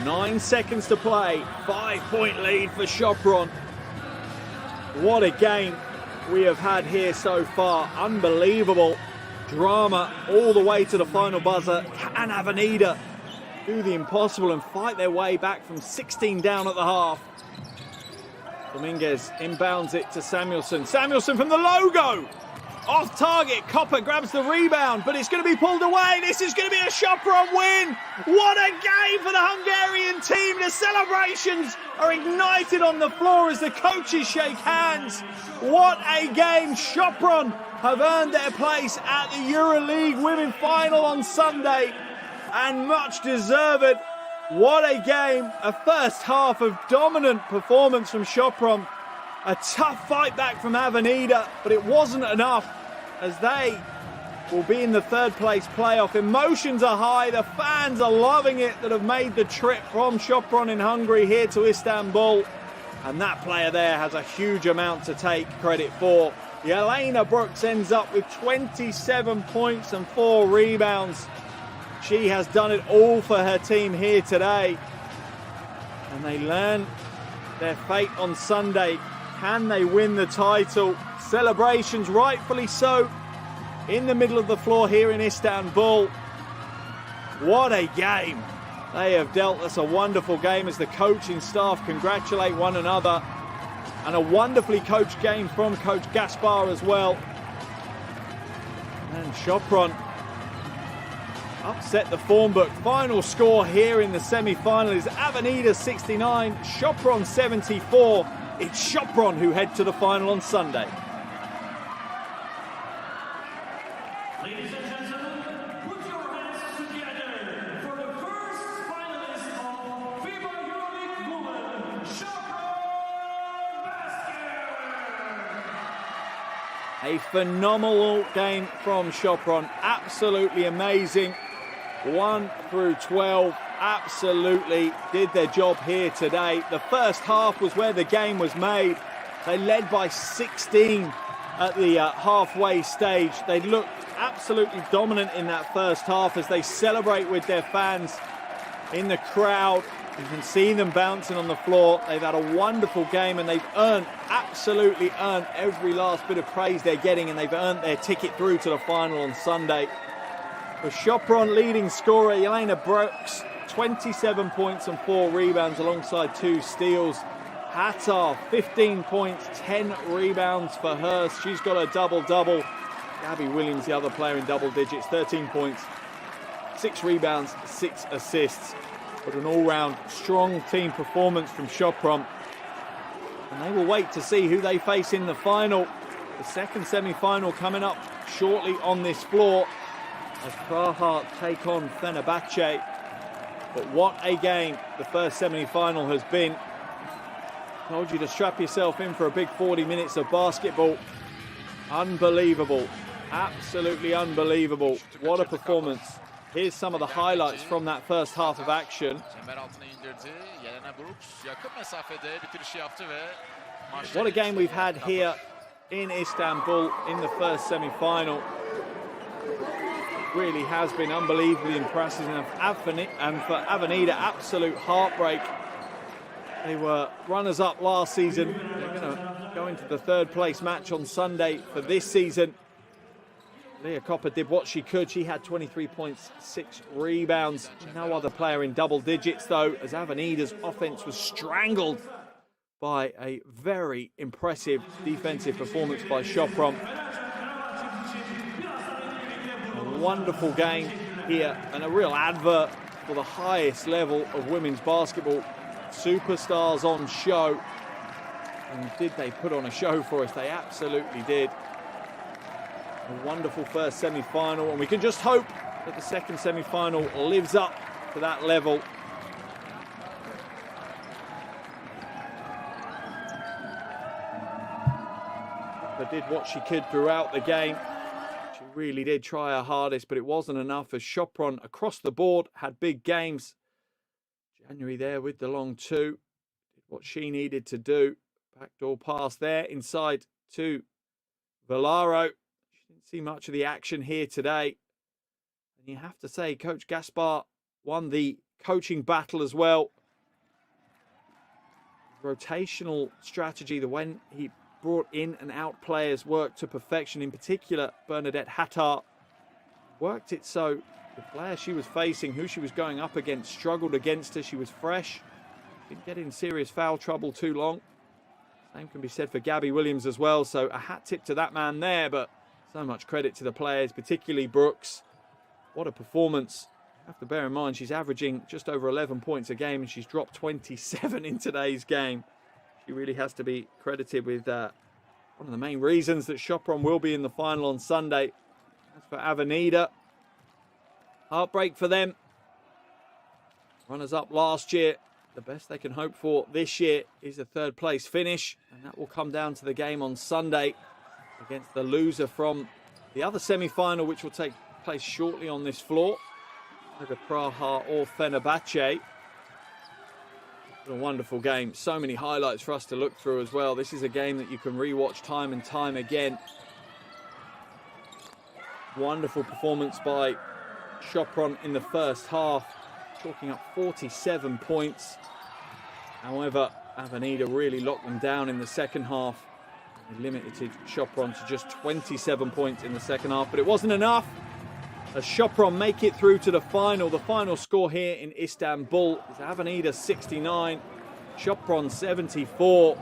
9 seconds to play. 5-point lead for Sopron. What a game we have had here so far. Unbelievable drama all the way to the final buzzer. Can Avenida do the impossible and fight their way back from 16 down at the half? Dominguez inbounds it to Samuelsson. Samuelsson from the logo. Off target, Copper grabs the rebound, but it's going to be pulled away. This is going to be a Sopron win. What a game for the Hungarian team. The celebrations are ignited on the floor as the coaches shake hands. What a game. Sopron have earned their place at the EuroLeague Women Final on Sunday, and much deserved. What a game. A first half of dominant performance from Sopron. A tough fight back from Avenida, but it wasn't enough as they will be in the third place playoff. Emotions are high. The fans are loving it that have made the trip from Sopron in Hungary here to Istanbul. And that player there has a huge amount to take credit for. Jelena Brooks ends up with 27 points and 4 rebounds. She has done it all for her team here today. And they learn their fate on Sunday. Can they win the title? Celebrations, rightfully so, in the middle of the floor here in Istanbul. What a game. They have dealt us a wonderful game as the coaching staff congratulate one another. And a wonderfully coached game from Coach Gaspar as well. And Sopron upset the form book. Final score here in the semi-final is Avenida 69, Sopron 74. It's Sopron who head to the final on Sunday. Ladies and gentlemen, put your hands together for the first finalist of FIBA EuroLeague Women, Sopron Basket! A phenomenal game from Sopron. Absolutely amazing. 1 through 12 absolutely did their job here today. The first half was where the game was made. They led by 16 at the halfway stage. They looked absolutely dominant in that first half as they celebrate with their fans in the crowd. You can see them bouncing on the floor. They've had a wonderful game and they've absolutely earned every last bit of praise they're getting, and they've earned their ticket through to the final on Sunday. The Sopron leading scorer, Jelena Brooks, 27 points and 4 rebounds alongside 2 steals. Hattar, 15 points, 10 rebounds for her. She's got a double-double. Gabby Williams, the other player in double digits, 13 points, 6 rebounds, 6 assists. But an all-round strong team performance from Sopron. And they will wait to see who they face in the final. The second semi-final coming up shortly on this floor as Praha take on Fenerbahce. But what a game the first semi-final has been. Told you to strap yourself in for a big 40 minutes of basketball. Unbelievable. Absolutely unbelievable. What a performance. Here's some of the highlights from that first half of action. What a game we've had here in Istanbul in the first semi-final. Really has been unbelievably impressive. And for Avenida, absolute heartbreak. They were runners-up last season. They're going to go into the third place match on Sunday for this season. Leah Copper did what she could. She had 23 points, 6 rebounds. No other player in double digits, though, as Avenida's offense was strangled by a very impressive defensive performance by Sopron. A wonderful game here and a real advert for the highest level of women's basketball. Superstars on show. And did they put on a show for us? They absolutely did. A wonderful first semi-final, and we can just hope that the second semi-final lives up to that level. But did what she could throughout the game. She really did try her hardest, but it wasn't enough as Sopron across the board had big games. January there with the long 2. Did what she needed to do. Backdoor pass there inside to Valaro. Didn't see much of the action here today. And you have to say, Coach Gaspar won the coaching battle as well. Rotational strategy, the when he brought in and out players worked to perfection. In particular, Bernadette Hattar worked it so the player she was facing, who she was going up against, struggled against her. She was fresh. Didn't get in serious foul trouble too long. Same can be said for Gabby Williams as well. So a hat tip to that man there, but so much credit to the players, particularly Brooks. What a performance. You have to bear in mind she's averaging just over 11 points a game and she's dropped 27 in today's game. She really has to be credited with one of the main reasons that Sopron will be in the final on Sunday. As for Avenida, heartbreak for them. Runners up last year. The best they can hope for this year is a third place finish, and that will come down to the game on Sunday against the loser from the other semi-final, which will take place shortly on this floor, either Praha or Fenerbahce. A wonderful game. So many highlights for us to look through as well. This is a game that you can rewatch time and time again. Wonderful performance by Sopron in the first half, chalking up 47 points. However, Avenida really locked them down in the second half. They limited Sopron to just 27 points in the second half, but it wasn't enough. As Sopron make it through to the final score here in Istanbul is Avenida 69, Sopron 74.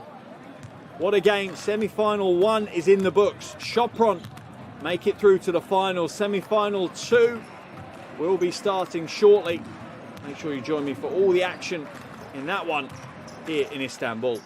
What a game. Semi-final 1 is in the books. Sopron make it through to the final. Semi-final 2 will be starting shortly. Make sure you join me for all the action in that one here in Istanbul.